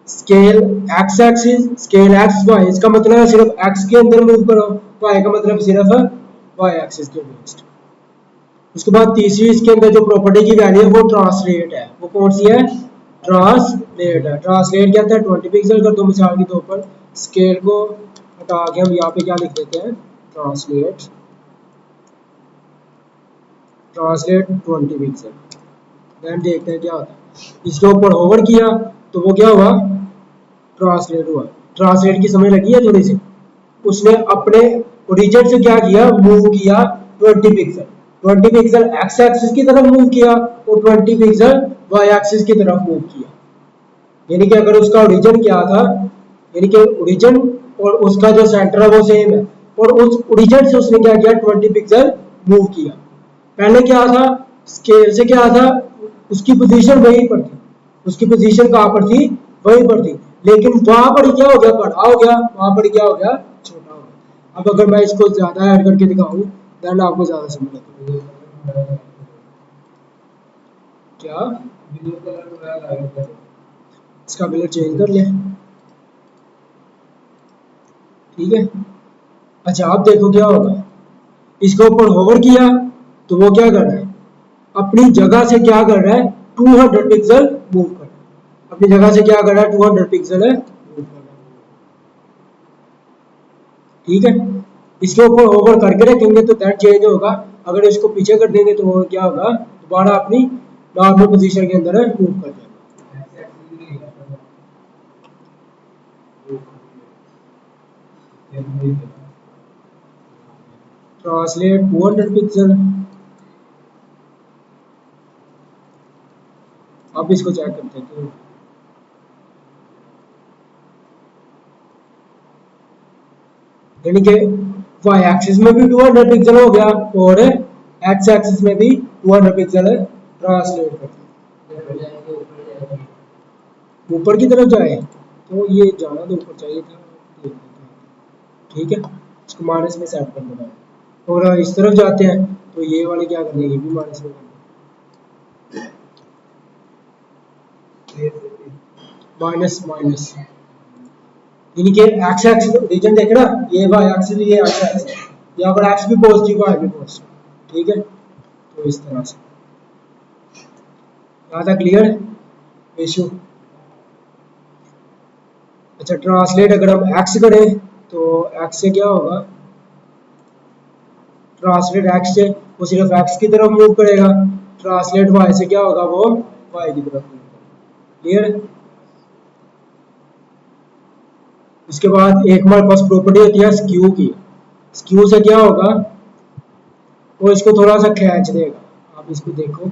scale X axis, scale X Y, इसका मतलब है सिर्फ एक्स के अंदर मूव करो, वाई का मतलब सिर्फ वाई एक्सिस के अगेंस्ट। उसके बाद तीसरी इसके अंदर जो प्रॉपर्टी की वैल्यू है वो ट्रांसलेट है, वो कौन सी है? ट्रांसलेट है। ट्रांसलेट क्या है? 20 पिक्सल कर दो मिसाल के तौर पर, स्केल को हटा के हम यहाँ पे क्या लिख देते हैं, ट्रांसलेट, ट्रांसलेट 20 पिक्सल। देन देखते हैं क्या होता है। इसके ऊपर होवर किया तो वो क्या हुआ, ट्रांसलेट हुआ। ट्रांसलेट की समझ लगी है थोड़ी सी? उसने अपने ओरिजिन से क्या किया, मूव किया 20 पिक्सल, 20 पिक्सल एक्स एक्सिस की तरफ मूव किया और 20 पिक्सल वाई एक्सिस की तरफ मूव किया। यानी कि अगर उसका ओरिजिन क्या था, यानी कि ओरिजिन और उसका जो सेंटर है वो सेम है, और उस ओरिजिन से उसने क्या किया, 20 पिक्सल मूव किया। पहले क्या था, स्केल से क्या था, उसकी पोजीशन वहीं पर थी, उसकी पोजीशन कहाँ पर थी, वहीं पर थी, लेकिन वहां पर क्या हो गया, बड़ा हो गया, वहां पर क्या हो गया, छोटा हो गया। अब अगर मैं इसको ज्यादा ऐड करके दिखाऊं देन आपको ज्यादा समझ आएगा। क्या इसका कलर चेंज कर ले, ठीक है। अच्छा आप देखो क्या होगा, इसके ऊपर होवर किया तो वो क्या कर रहा है, अपनी जगह से क्या कर रहा है, 200 पिक्सल मूव कर रहा है, अपनी जगह से क्या कर रहा है, 200 पिक्सल है मूव कर रहा है। ठीक है, इसके ऊपर होवर करके रखेंगे तो दैट चेंज होगा। अगर इसको पीछे कर देंगे तो वो क्या होगा, दोबारा अपनी नॉर्मल पोजीशन के अंदर मूव कर जाएगा। ट्रांसलेट 200 पिक्सल, अब इसको चेक करते हैं। यानी कि वाई एक्सिस में भी 200 पिक्सल हो गया और एक्स एक्सिस में भी 200 पिक्सल ट्रांसलेट कर दिया। ऊपर की तरफ जाए तो ये जाना तो ऊपर चाहिए था, ठीक है, इसको माइनस में सेट कर देना। और इस तरफ जाते हैं तो ये वाले क्या करने, ये भी माइनस में करना, माइनस माइनस, यानी कि एक्स एक्सिस रीजन देखे ना, ये वाई एक्सिस, ये एक्स एक्सिस, यहाँ पर एक्स भी पॉजिटिव वाई भी पॉजिटिव, ठीक है। तो इस तरह से यहाँ तक क्लियर इशू। अच्छा, ट्रांसलेट अगर हम एक्स करें तो एक्स से क्या होगा, ट्रांसलेट एक्स से वो सिर्फ एक्स की तरफ मूव करेगा, ट्रांसलेट वाई से क्या होगा, वो वाई की तरफ मूव करेगा। क्लियर। इसके बाद एक हमारे पास प्रॉपर्टी होती है स्क्यू की। स्क्यू से क्या होगा, वो इसको थोड़ा सा खींच देगा, आप इसको देखो,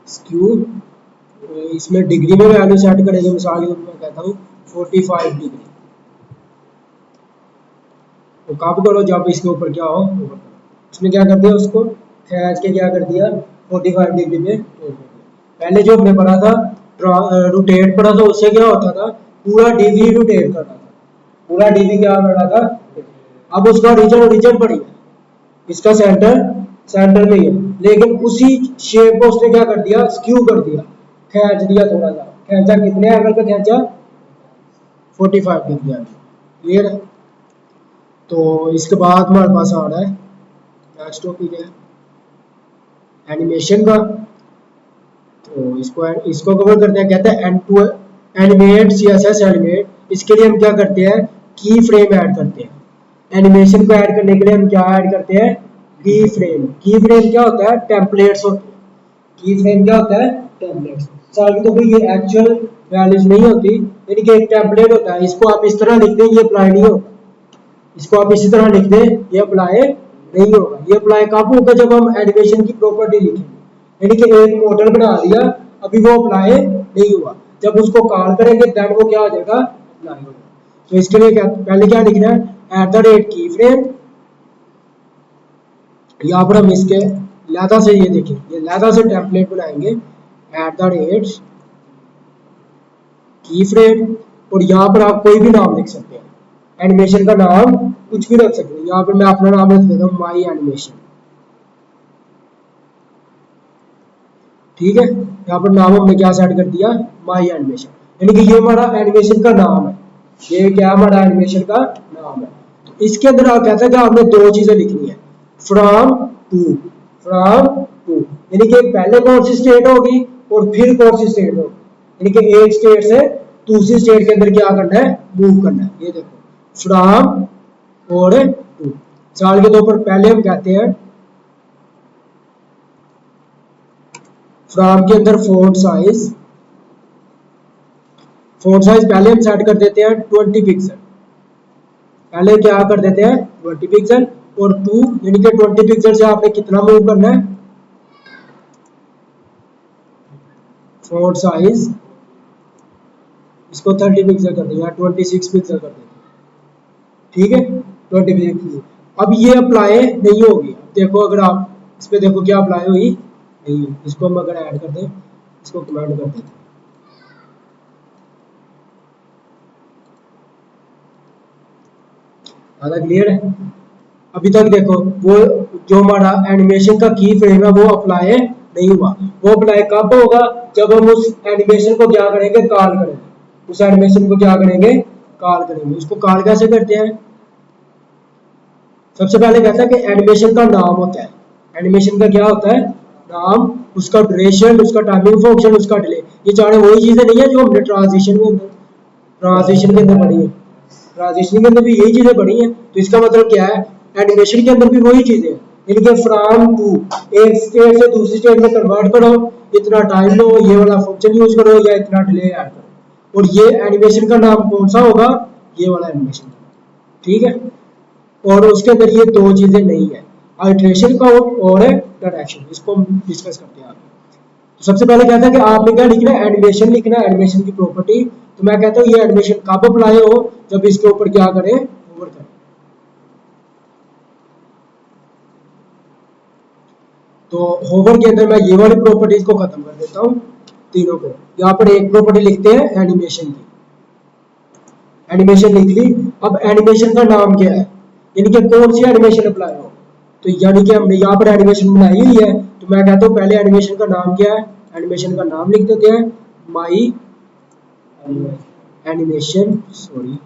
स्क्यू इसमें डिग्री में वैल्यू सेट करेंगे, मिसाल के मैं कहता हूँ 45 डिग्री, तो कब करो, जब इसके ऊपर क्या हो, इसने क्या कर दिया, उसको खींच के क्या कर दिया, 45 डिग्री में रोक दिया। पहले जो हमने पढ़ा था रोटेट पढ़ा था, उससे क्या होता था, पूरा डीवी रोटेट करना था, पूरा डीवी क्या करना था। अब उसका रीजन पड़ी है, इसका सेंटर सेंटर में ही है, लेकिन उसी शेप को उसने क्या कर दिया, स्क्यू कर दिया, खींच दिया, थोड़ा सा खींचा, कितने एंगल पे खींचा, 45 डिग्री। क्लियर है। तो इसके बाद हमारे पास आ रहा है नेक्स्ट टॉपिक है एनिमेशन का। तो इसको कवर करते हैं, कहते हैं and to animate CSS animate. इसके लिए हम क्या करते हैं, की फ्रेम ऐड करते हैं। एनिमेशन को ऐड करने के लिए हम क्या ऐड करते हैं, की फ्रेम। की फ्रेम क्या होता है, टेम्पलेट्स होते हैं। की फ्रेम क्या होता है, टेम्पलेट्स। सारी तो भाई ये एक्चुअल वैल्यूज नहीं होती, यानी कि एक टेम्पलेट होता है, इसको आप इस तरह लिख दें, ये अप्लाई नहीं होगा, इसको आप इसी तरह लिख दें, ये अप्लाई नहीं होगा। ये अप्लाई कब होगा, जब हम एनिमेशन की प्रॉपर्टी लिखेंगे, यानी कि एक मॉडल बना लिया, अभी वो अप्लाई नहीं हुआ, जब उसको कॉल करेंगे देन वो क्या हो जाएगा, अप्लाई होगा। तो इसके लिए पहले क्या लिखना है, @ की फ्रेम। यहाँ पर हम इसके लैदा से, ये देखिए, ये लैदा से टेम्पलेट बनाएंगे, @ की फ्रेम। और यहाँ पर आप कोई भी नाम लिख सकते हैं, एनिमेशन का नाम कुछ भी रख सकते हैं। यहाँ पर मैं अपना नाम रख देता हूँ, माई एनिमेशन, ठीक है। यहाँ पर नाम हमने क्या सेट कर दिया, माई एनिमेशन, यानी कि ये हमारा एनिमेशन का नाम है, ये क्या हमारा एनिमेशन का नाम है। तो इसके अंदर आप कहते हैं कि आपने दो चीजें लिखनी है, फ्रॉम टू, यानी कि पहले कौन सी स्टेट होगी और फिर कौन सी स्टेट होगी, यानी कि एक स्टेट से दूसरी स्टेट के अंदर क्या करना है, मूव करना है। ये देखो फ्रॉम और टू। साल के तौर पर पहले हम कहते हैं फ्रॉम के अंदर फोंट साइज पहले हम सेट कर देते हैं 20 पिक्सल, पहले क्या कर देते हैं 20 पिक्सल, और 2 यानी कि 20 पिक्सल से आपने कितना मूव करना है, फोंट साइज इसको 30 पिक्सल कर देंगे, 26 पिक्सल कर देंगे, ठीक है, 20 पिक्सल। अब ये अप्लाई नहीं होगी, देखो अगर आप इस पे देखो क्या अप्लाई हुई नहीं, इसको हम अगर ऐड कर दें, इसको कमेंट कर देते हैं, ज़्यादा क्लियर है। अभी तक देखो वो जो हमारा एनिमेशन का की फ्रेम है वो अप्लाई नहीं हुआ, वो अप्लाई कब होगा, जब हम उस एनिमेशन को क्या करेंगे, कॉल करेंगे, उस एनिमेशन को क्या करेंगे, कॉल करेंगे। उसको कॉल कैसे करते हैं, सबसे पहले कहता है कि एनिमेशन का नाम होता है, एनिमेशन का क्या होता है, नाम उसका ड्यूरेशन, उसका टाइमिंग फंक्शन, उसका डिले, ये चारों वही चीजें नहीं है जो हमने ट्रांजिशन के अंदर पढ़ी है। ट्रांजिशन के अंदर भी यही चीजें पढ़ी हैं। तो इसका मतलब क्या है, एनिमेशन के अंदर भी वही चीजें हैं, इनके फ्रॉम टू, एक स्टेट से दूसरी स्टेट में कन्वर्ट करो, इतना टाइम लो, ये वाला फंक्शन यूज करो या इतना डिले ऐड करो, और ये एनिमेशन का नाम कौन सा होगा, ये वाला एनिमेशन। ठीक है, और उसके अंदर ये दो चीजें नहीं है, आइटरेशन काउंट और डायरेक्शन, इसको हम डिस्कस करते हैं आगे। तो सबसे पहले कहता है कि आपने क्या लिखना है, एनिमेशन लिखना है, एनिमेशन की प्रॉपर्टी। तो मैं कहता हूँ ये एनिमेशन कब अप्लाई हो, जब इसके ऊपर क्या करें, होवर करें। तो होवर के अंदर मैं ये वाली प्रॉपर्टीज को खत्म कर देता हूँ, तीनों को। यहाँ पर एक प्रॉपर्टी लिखते हैं एनिमेशन की, एनिमेशन लिख ली। अब एनिमेशन का नाम क्या है, यानी कि कौन सी एनिमेशन अप्लाई हो। तो यानी कि हमने यहाँ पर एनिमेशन बनाई हुई है, तो मैं कहता हूँ पहले एनिमेशन का नाम क्या है, एनिमेशन का नाम लिख देते हैं माई एनिमेशन, सॉरी,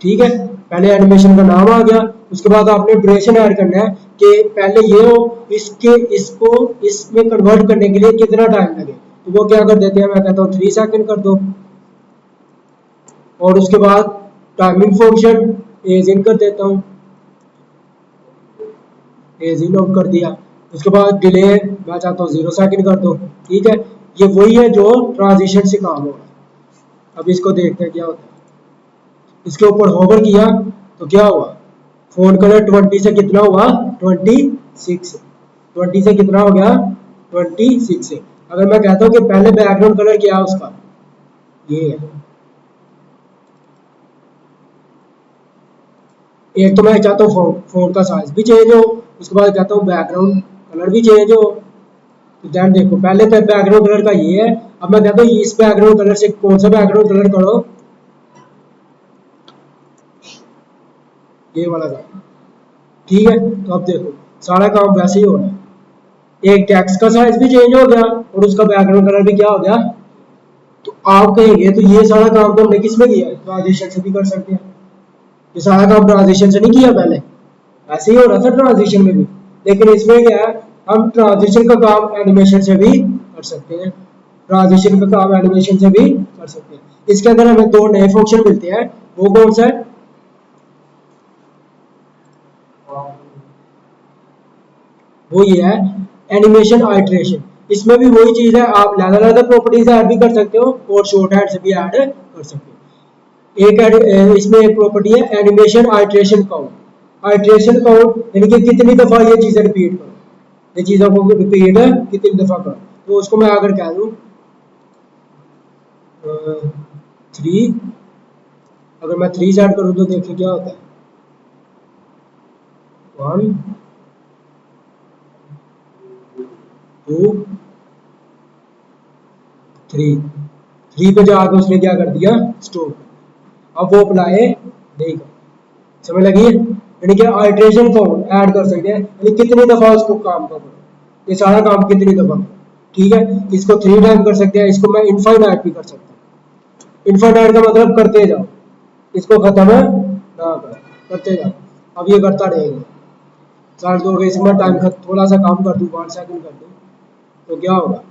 ठीक है, पहले एनिमेशन का नाम आ गया। उसके बाद आपने ड्यूरेशन ऐड करना है कि पहले ये हो, इसके इसको इसमें कन्वर्ट करने के लिए कितना टाइम लगे। तो वो क्या कर देते हैं, मैं कहता हूँ 3 सेकंड कर दो। और उसके बाद टाइमिंग फंक्शन एज इन कर देता हूँ, एज इन ऑफ कर दिया। उसके बाद डिले मैं चाहता हूँ 0 सेकंड कर दो। ठीक है, ये वही है जो ट्रांजिशन से काम हो रहा है। अब इसको देखते हैं क्या होता है। इसके ऊपर होवर किया तो क्या हुआ, फोन कलर 20 से कितना हुआ, 26। 20 से कितना हो गया, 26 से। अगर मैं कहता हूँ कि पहले बैकग्राउंड कलर क्या है उसका, ये है। एक तो मैं चाहता हूँ फोन का साइज भी चेंज हो, उसके बाद कहता हूँ बैकग्राउंड कलर भी चेंज हो। तो ध्यान देखो, पहले तो बैकग्राउंड कलर का ये है। अब मैं कहता हूँ इस बैकग्राउंड कलर से कौन सा बैकग्राउंड कलर करो, ये वाला था। ठीक है, तो अब देखो सारा काम वैसे ही हो रहा है, एक टेक्स्ट का साइज भी चेंज हो गया और उसका बैकग्राउंड कलर भी क्या हो गया। तो आप कहेंगे तो ये सारा काम तो हमने किस में किया, ट्रांजिशन से भी कर सकते हैं। ये सारा काम ट्रांजिशन से नहीं किया, पहले ऐसे ही हो रहा था ट्रांजिशन में भी, लेकिन इसमें क्या है, हम ट्रांजिशन का काम एनिमेशन से भी कर सकते हैं, ट्रांजिशन का काम एनिमेशन से भी कर सकते हैं। इसके अंदर हमें दो नए फंक्शन मिलते हैं, वो कौन सा है, वो ये है एनिमेशन आइटरेशन। इसमें भी वही चीज है, आप अलग अलग प्रॉपर्टीज ऐड भी कर सकते हो और शॉर्ट हैंड से भी ऐड कर सकते हो। इसमें एक प्रॉपर्टी है animation iteration count. Iteration count यानी कि कितनी दफा ये चीजें रिपीट करो, ये चीजों को रिपीट कितनी दफा करो। तो उसको मैं अगर कह दूं 3, अगर मैं 3 सेट करूं तो देखिए क्या होता है, 1 2 3 पे जाकर उसने क्या कर दिया, स्टॉप। अब वो अप्लाई नहीं कर, समझ लगी है। यानी कि आइटरेशन काउंट ऐड कर सकते हैं, यानी कितनी दफा उसको काम का करो, ये सारा काम कितनी दफा करो। ठीक है, इसको 3 टाइम कर सकते हैं, इसको मैं इनफाइनाइट भी कर सकता हूँ। इनफाइनाइट का मतलब करते जाओ, इसको खत्म ना करो, करते जाओ। अब ये करता रहेगा, चार दो इसमें टाइम थोड़ा सा काम कर दूं, 5 सेकंड कर दूं, तो क्या होगा,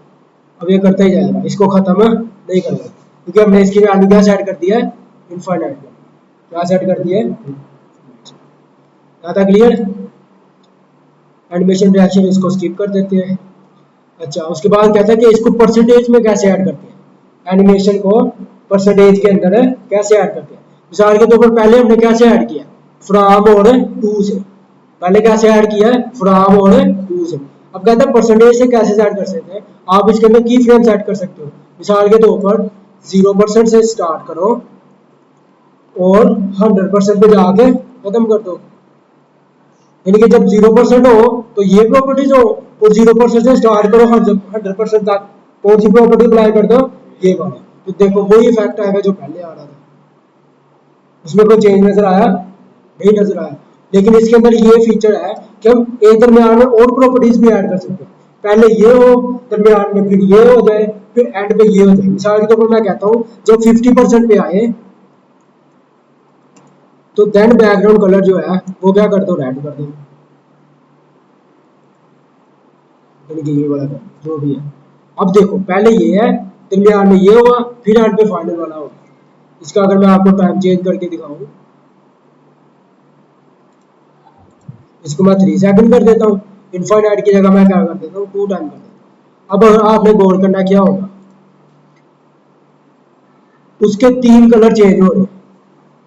अब ये करता ही जाएगा, इसको खत्म नहीं करना, क्योंकि हमने इसकी वैल्यू क्या सेट कर दिया है, इनफाइनाइट में। क्या सेट कर दिया है, ज़्यादा क्लियर। एनिमेशन रिएक्शन इसको स्किप कर देते हैं। अच्छा, उसके बाद कहता है कि इसको परसेंटेज में कैसे ऐड करते हैं, एनिमेशन को परसेंटेज के अंदर कैसे ऐड करते हैं। मिसाल के तौर पर पहले हमने कैसे ऐड किया, फ्रॉम और टू से, पहले कैसे ऐड किया है, फ्रॉम और टू से। अब कहता है परसेंटेज से कैसे ऐड कर सकते हैं, आप इसके अंदर की फ्रेम सेट कर सकते हो। मिसाल के तौर पर 0% से स्टार्ट करो और 100% पे जाके खत्म कर दो, यानी कि जब 0% हो तो ये प्रॉपर्टीज हो, और 0% से स्टार्ट करो 100% तक, कौन सी प्रॉपर्टी अप्लाई कर दो, ये वाला। तो देखो वही इफेक्ट आएगा जो पहले आ रहा था, उसमें कोई चेंज नजर आया, नहीं नजर आया। लेकिन इसके अंदर ये फीचर है कि हम एक दरमियान में और प्रॉपर्टीज भी ऐड कर सकते हैं, पहले ये हो, दरमियान में फिर ये हो जाए, फिर एंड पे ये हो जाए। मिसाल के तौर पर मैं कहता हूँ जब 50% पे आए तो देन बैकग्राउंड कलर जो है वो क्या कर दो, रेड कर दो। यानी कि ये वाला कलर जो भी है। अब देखो पहले ये है, दरमियान में ये होगा, फिर एंड पे फाइनल वाला होगा। इसका अगर मैं आपको टाइम चेंज करके दिखाऊं, इसको मैं 3 सेकंड कर देता हूँ, इनफाइनाइट की जगह मैं क्या कर देता हूँ 2 टाइम कर देता हूँ। अब अगर आपने गौर करना क्या होगा, उसके 3 कलर चेंज हो रहे हैं।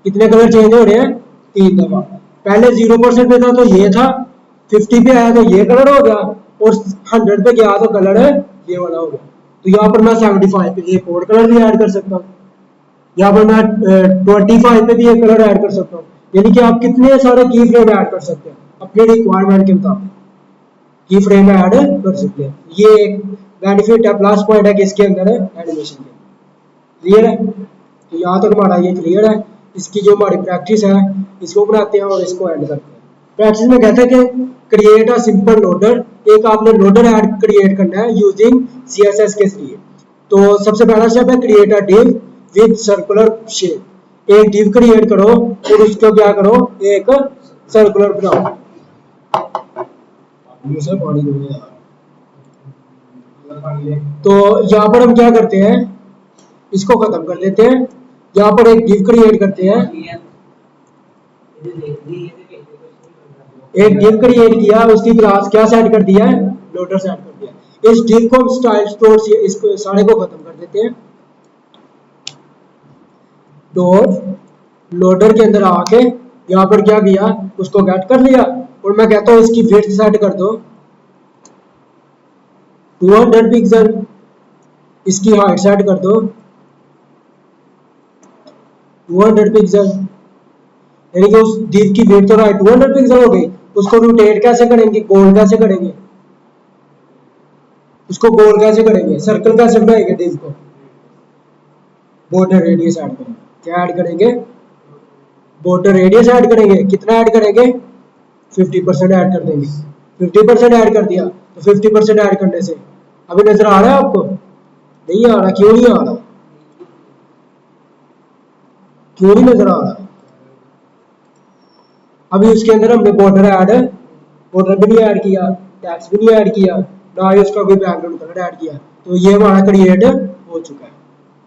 कितने कलर चेंज हो रहे हैं? 3 दफा। पहले 0% पे था तो ये था, 50 पे आया तो ये कलर हो गया, और 100 पे गया तो कलर है ये वाला हो गया। तो यहाँ पर मैं 75 पे एक और कलर भी ऐड कर सकता हूँ, यहाँ पर मैं 25 पे भी एक कलर ऐड कर सकता हूँ। यानी कि आप कितने सारे की फ्रेम ऐड कर सकते हैं अपने रिक्वायरमेंट के मुताबिक, की फ्रेम ऐड कर सकते हैं। ये एक बेनिफिट है, प्लस पॉइंट है किसके अंदर है, एनिमेशन के। क्लियर है? तो यहाँ तक हमारा ये क्लियर है। इसकी जो हमारी प्रैक्टिस है, इसको बनाते हैं और इसको ऐड करते हैं। प्रैक्टिस में कहते हैं कि क्रिएट अ सिंपल लोडर, एक आपने लोडर ऐड क्रिएट करना है यूजिंग सीएसएस के जरिए। तो सबसे पहला स्टेप है create a div with circular shape. एक डिव क्रिएट करो और उसको क्या करो, एक सर्कुलर बनाओ। तो यहाँ पर हम क्या करते हैं, इसको खत्म कर देते हैं। यहाँ पर एक डिव क्रिएट करते हैं, एक डिव क्रिएट किया, उसकी क्लास क्या सेट कर दिया है, लोडर सेट कर दिया। इस डिव को स्टाइल स्टोर से इसको सारे को खत्म कर देते हैं। तो लोडर के अंदर आके यहाँ पर क्या किया, उसको गेट कर लिया, और मैं कहता हूँ इसकी विड्थ सेट कर दो 200 पिक्सल, इसकी हाइट सेट कर दो 200 पिक्सल। यानी कि उस डिव की विड्थ और हाइट 200 पिक्सल हो गई। उसको रोटेट कैसे करेंगे, गोल कैसे करेंगे, उसको गोल कैसे करेंगे, सर्कल कैसे बनाएंगे डिव को, बॉर्डर रेडियस ऐड करेंगे। क्या ऐड करेंगे, बॉर्डर रेडियस ऐड करेंगे। कितना ऐड करेंगे, 50% ऐड कर देंगे। 50% ऐड कर दिया, तो 50% ऐड करने से अभी नजर आ रहा है आपको, नहीं आ रहा, क्यों नहीं आ रहा, क्यों नहीं नजर आ रहा। अभी उसके अंदर हमने बॉर्डर ऐड, बॉर्डर भी नहीं ऐड किया, टैक्स भी नहीं ऐड किया, ना ही उसका कोई बैकग्राउंड कलर ऐड किया। तो ये हमारा क्रिएट हो चुका है,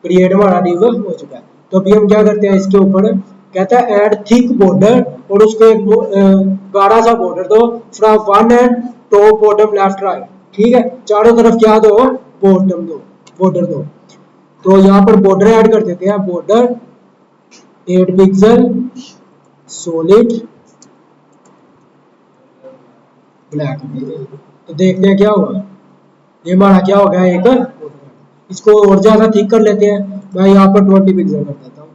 क्रिएट हमारा डिव हो चुका है। तो अभी हम क्या करते हैं, इसके ऊपर कहता है ऐड थिक बॉर्डर, और उसको एक गाढ़ा सा बॉर्डर दो from one and top bottom left right. ठीक है, चारों तरफ क्या दो, बॉटम दो, बॉर्डर दो। तो यहाँ पर बॉर्डर ऐड कर देते हैं, बॉर्डर 8 पिक्सल सॉलिड ब्लैक। तो देखते हैं क्या होगा, ये हमारा क्या हो गया, एक। इसको और ज्यादा थिक कर लेते हैं, मैं यहाँ पर 20 पिक्सल कर देता हूँ।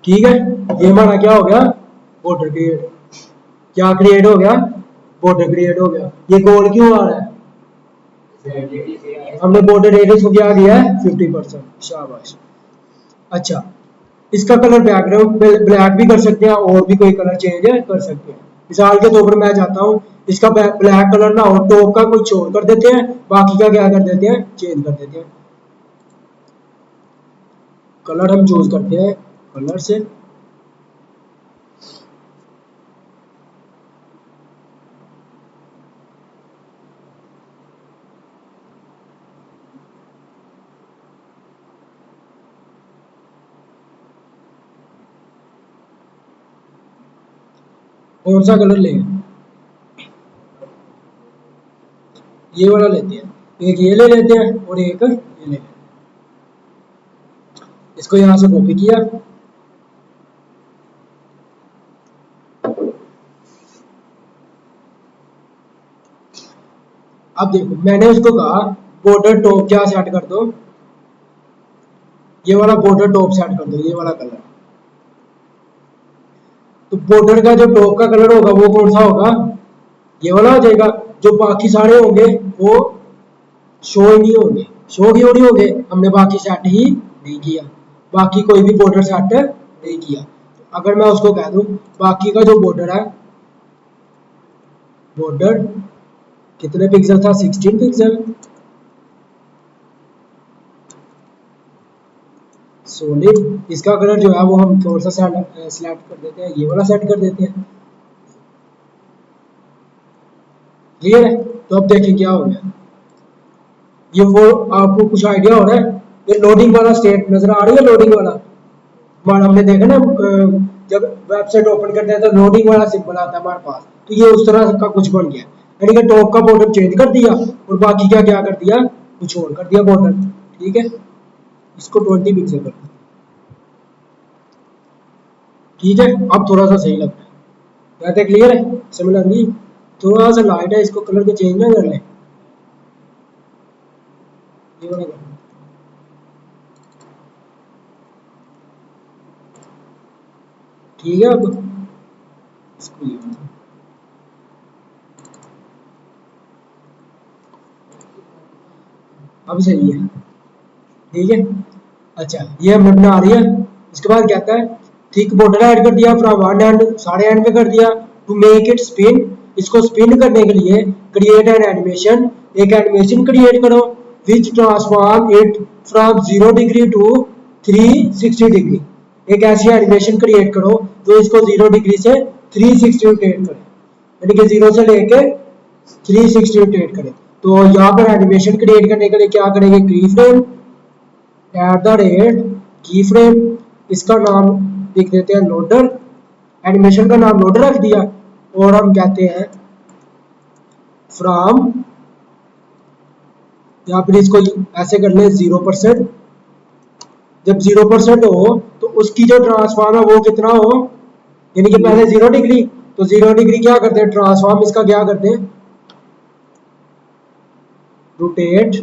ठीक है, ये हमारा क्या हो गया, बॉर्डर क्रिएट। क्या क्रिएट हो गया, बॉर्डर क्रिएट हो गया। ये गोल क्यों आ रहा है, हमने बॉर्डर रेडियस को क्या दिया है, 50%। शाबाश। अच्छा, इसका कलर बैकग्राउंड ब्लैक भी कर सकते हैं, और भी कोई कलर चेंज कर सकते हैं। मिसाल के तौर पर मैं चाहता हूँ इसका ब्लैक कलर ना हो, टॉप का कुछ और कर देते हैं, बाकी का क्या कर देते हैं, चेंज कर देते हैं। कलर हम चूज करते हैं कलर से, कौन सा कलर लें, ये वाला लेते हैं, एक ये ले लेते हैं और एक ये ले लेते हैं। इसको यहाँ से कॉपी किया, अब देखो मैंने उसको कहा बॉर्डर टॉप क्या सेट कर दो, ये वाला बॉर्डर टॉप सेट कर दो, ये वाला कलर। तो बॉर्डर का जो टॉप का कलर होगा वो कौन सा होगा, ये वाला हो जाएगा। जो बाकी सारे होंगे वो शो ही नहीं होंगे, शो क्यों नहीं होंगे, हमने बाकी सेट ही नहीं किया, बाकी कोई भी बॉर्डर सेट नहीं किया। अगर मैं उसको कह दूं बाकी का जो बॉर्डर है, बॉर्डर कितने पिक्सल था, 16 पिक्सल सॉलिड। इसका कलर जो है वो हम थोड़ा सा सिलेक्ट कर देते हैं, ये वाला सेट कर देते हैं। क्लियर है? तो अब देखें क्या हो गया, ये वो आपको कुछ आइडिया हो रहा है? ये लोडिंग वाला स्टेट नजर आ रही है, लोडिंग वाला हमारा हमने देखा ना, जब वेबसाइट ओपन करते हैं तो लोडिंग वाला सिंबल आता है हमारे पास, तो ये उस तरह का कुछ बन गया, यानी कि टॉप का बॉर्डर चेंज कर दिया और बाकी क्या क्या कर दिया, कुछ और कर दिया बॉर्डर। ठीक है, इसको 20 पिक्सल कर दिया। ठीक है, अब थोड़ा सा सही लग रहा है, बातें क्लियर है, समझ लग रही? थोड़ा सा लाइट है, इसको कलर को चेंज ना कर ले, ये वाला कर। ठीक है, अब इसको ये अब सही है। ठीक है, अच्छा ये हमने बना रही है। इसके बाद कहता है थिक बॉर्डर ऐड कर दिया फ्रॉम वन एंड, सारे एंड पे कर दिया। टू मेक इट स्पिन, इसको स्पिन करने के लिए क्रिएट एन एनिमेशन, एक एनिमेशन क्रिएट करो which transform it from 0 degree to 360 degree. एक ऐसी एनिमेशन क्रिएट करो जो इसको 0 डिग्री से 360 रोटेट करे, यानी कि 0 से लेके 360 रोटेट करे। तो यहाँ पर एनिमेशन क्रिएट करने के लिए क्या करेंगे, की फ्रेम एट द रेट की फ्रेम, इसका नाम लिख देते हैं लोडर, एनिमेशन का नाम लोडर रख दिया, और हम कहते हैं फ्रॉम, यहाँ पर इसको ऐसे कर ले 0%। जब 0% हो तो उसकी जो ट्रांसफॉर्म है वो कितना हो, यानी कि पहले 0 डिग्री, तो 0 डिग्री क्या करते हैं, ट्रांसफॉर्म इसका क्या करते हैं, रोटेट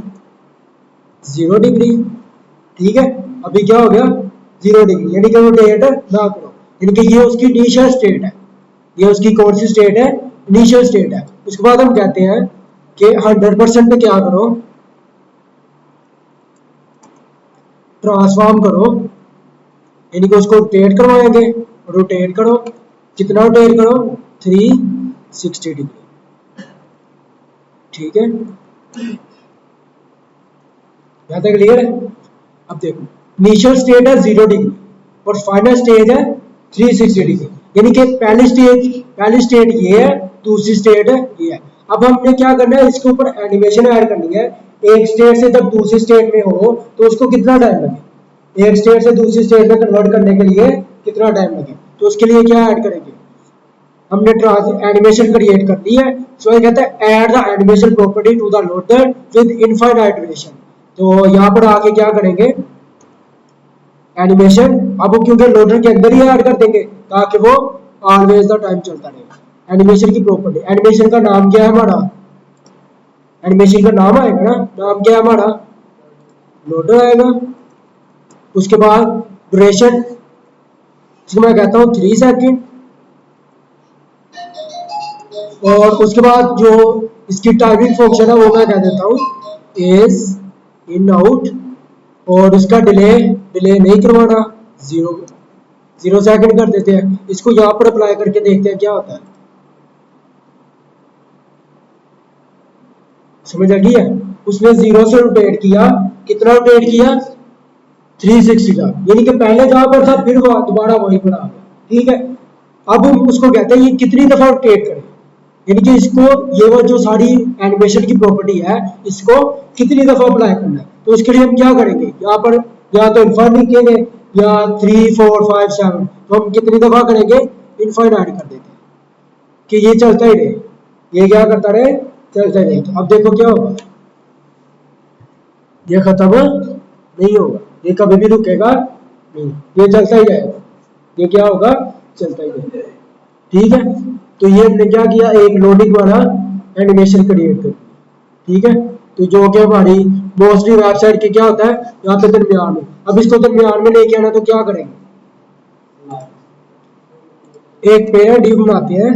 0 डिग्री। ठीक है, अभी क्या हो गया 0 डिग्री, यानी कि रोटेट ना करो, यानी कि ये उसकी इनिशियल स्टेट है, ये उसकी कौन सी स्टेट है, इनिशियल स्टेट है। उसके बाद हम कहते हैं कि 100% पे क्या करो, ट्रांसफॉर्म करो, यानी कि उसको रोटेट करवाएंगे, रोटेट करो, कितना रोटेट करो, 360 डिग्री। ठीक है, यहाँ तक क्लियर है? अब देखो इनिशियल स्टेट है 0 डिग्री और फाइनल स्टेज है 360 डिग्री, यानी कि पहली स्टेट ये है, दूसरी स्टेट है ये है। अब हमने क्या करना है, इसके ऊपर एनिमेशन ऐड करनी है। एक स्टेट से जब दूसरी स्टेट में हो तो उसको कितना टाइम लगे, एक स्टेट से दूसरी स्टेट में कन्वर्ट करने के लिए कितना टाइम लगे, तो उसके लिए क्या ऐड करेंगे, हमने एनिमेशन क्रिएट कर दी है। सो ये कहता है add the animation property to the loader with infinite duration. तो यहाँ पर आके क्या करेंगे, एनिमेशन अब क्योंकि लोडर के अंदर ही ऐड कर देंगे ताकि वो ऑलवेज द टाइम चलता रहे। एनिमेशन की प्रॉपर्टी, एनिमेशन का नाम क्या है हमारा, एनिमेशन का नाम आएगा ना, नाम क्या है हमारा, लोडर आएगा। उसके बाद ड्यूरेशन, जिसको मैं कहता हूँ 3 सेकेंड, और उसके बाद जो इसकी टाइमिंग फंक्शन है वो मैं कह देता हूँ इज इन आउट, और इसका डिले नहीं करवाना, 0 सेकंड कर देते हैं। इसको यहाँ पर अप्लाई करके देखते हैं क्या होता है, समझ आ गई है? उसने 0 से रोटेट किया, कितना रोटेट किया, 360 का, यानी कि पहले जहां पर था फिर वो दोबारा वहीं पर आ गया। ठीक है, अब हम उसको कहते हैं ये कितनी दफा रोटेट करे, यानी कि इसको ये वो जो सारी एनिमेशन की प्रॉपर्टी है इसको कितनी दफा अप्लाई करना है। तो इसके लिए हम क्या करेंगे, यहाँ पर या तो इनफाइन लिखेंगे या 3 4 5 7, तो हम कितनी दफा करेंगे, इनफाइन ऐड कर देते हैं कि ये चलता ही रहे, ये क्या करता रहे, चलता ही रहे। तो अब देखो क्या होगा, ये खत्म नहीं होगा, ये कभी भी रुकेगा नहीं, ये चलता ही जाएगा, ये क्या होगा, चलता ही जाएगा। ठीक है, तो ये हमने क्या किया, एक लोडिंग वाला एनिमेशन क्रिएट कर, ठीक है। तो जो कि हमारी मोस्टली वेबसाइट के क्या होता है, यहाँ पे दरमियान में, अब इसको दरमियान में लेके आना तो क्या करेंगे, एक पेयर डिव बनाते हैं।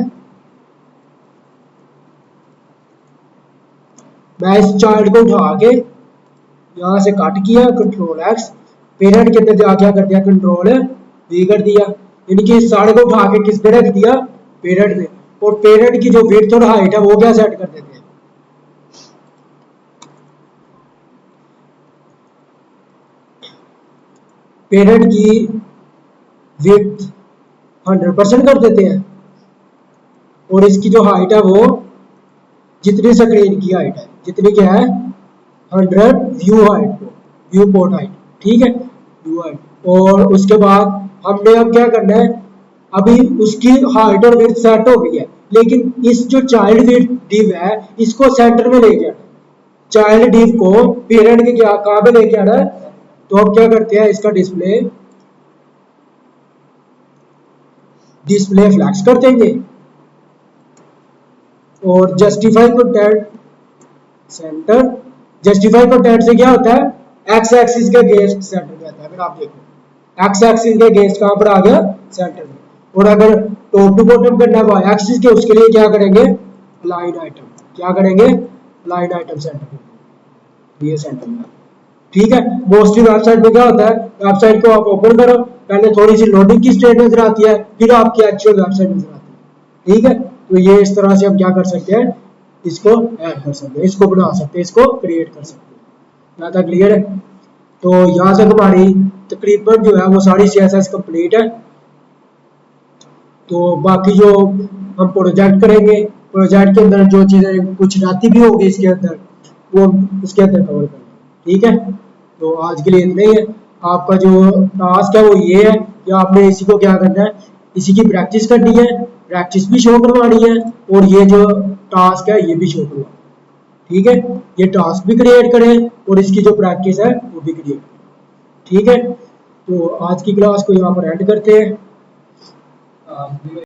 मैं इस चार्ट को उठा के यहाँ से कट किया, कंट्रोल एक्स, पेरेंट के अंदर क्या कर दिया, कंट्रोल वी कर दिया, यानी कि इस सारे को उठा के किस पे रख दिया, पेरेंट में। और पेरेंट की जो विड्थ और हाइट है वो क्या सेट कर देते हैं, पेरेंट की विड्थ 100% कर देते हैं, और इसकी जो हाइट है वो जितनी स्क्रीन की हाइट है, जितनी क्या है 100 व्यू हाइट को, व्यू पोर्ट हाइट, ठीक है, व्यू हाइट। और उसके बाद हमने अब क्या करना है, अभी उसकी हाइट और विड्थ सेट हो गई है, लेकिन इस जो चाइल्ड डिव है इसको सेंटर में लेके आना, चाइल्ड डिव को पेरेंट के क्या कहाँ पे लेके आना है। तो अब क्या करते हैं, इसका डिस्प्ले फ्लैक्स कर देंगे और justify content centre. Justify content से क्या होता है, एक्स एक्सिस के अगेंस्ट सेंटर में आता है। अगर आप देखो एक्स एक्सिस के अगेंस्ट कहां पर आ गया, सेंटर में। और अगर टॉप टू बॉटम करना है वाई एक्सिस के, उसके लिए क्या करेंगे, लाइन आइटम, क्या करेंगे, लाइन आइटम सेंटर में, ये सेंटर में, ठीक है। मोस्टली वेबसाइट में क्या होता है, वेबसाइट को आप ओपन करो, पहले थोड़ी सी लोडिंग की स्टेट नजर आती है, फिर आपकी एक्चुअल वेबसाइट नजर आती है, ठीक है। तो ये इस तरह से हम क्या कर सकते हैं, इसको ऐड कर सकते हैं, इसको बना सकते हैं, इसको क्रिएट कर सकते हैं। यहाँ तक क्लियर है। तो यहाँ तक हमारी तकरीबन जो है वो सारी CSS कंप्लीट है। तो बाकी जो हम प्रोजेक्ट करेंगे, प्रोजेक्ट के अंदर जो चीज़ें कुछ रहती भी होगी इसके अंदर, वो उसके अंदर कवर करेंगे, ठीक है। तो आज के लिए इतना ही है। आपका जो टास्क है वो ये है कि आपने इसी को क्या करना है, इसी की प्रैक्टिस करनी है, प्रैक्टिस भी शो करवानी है और ये जो टास्क है ये भी शो करवाना है, ठीक है। ये टास्क भी क्रिएट करें और इसकी जो प्रैक्टिस है वो भी क्रिएट करें, ठीक है। तो आज की क्लास को यहाँ पर एंड करते हैं।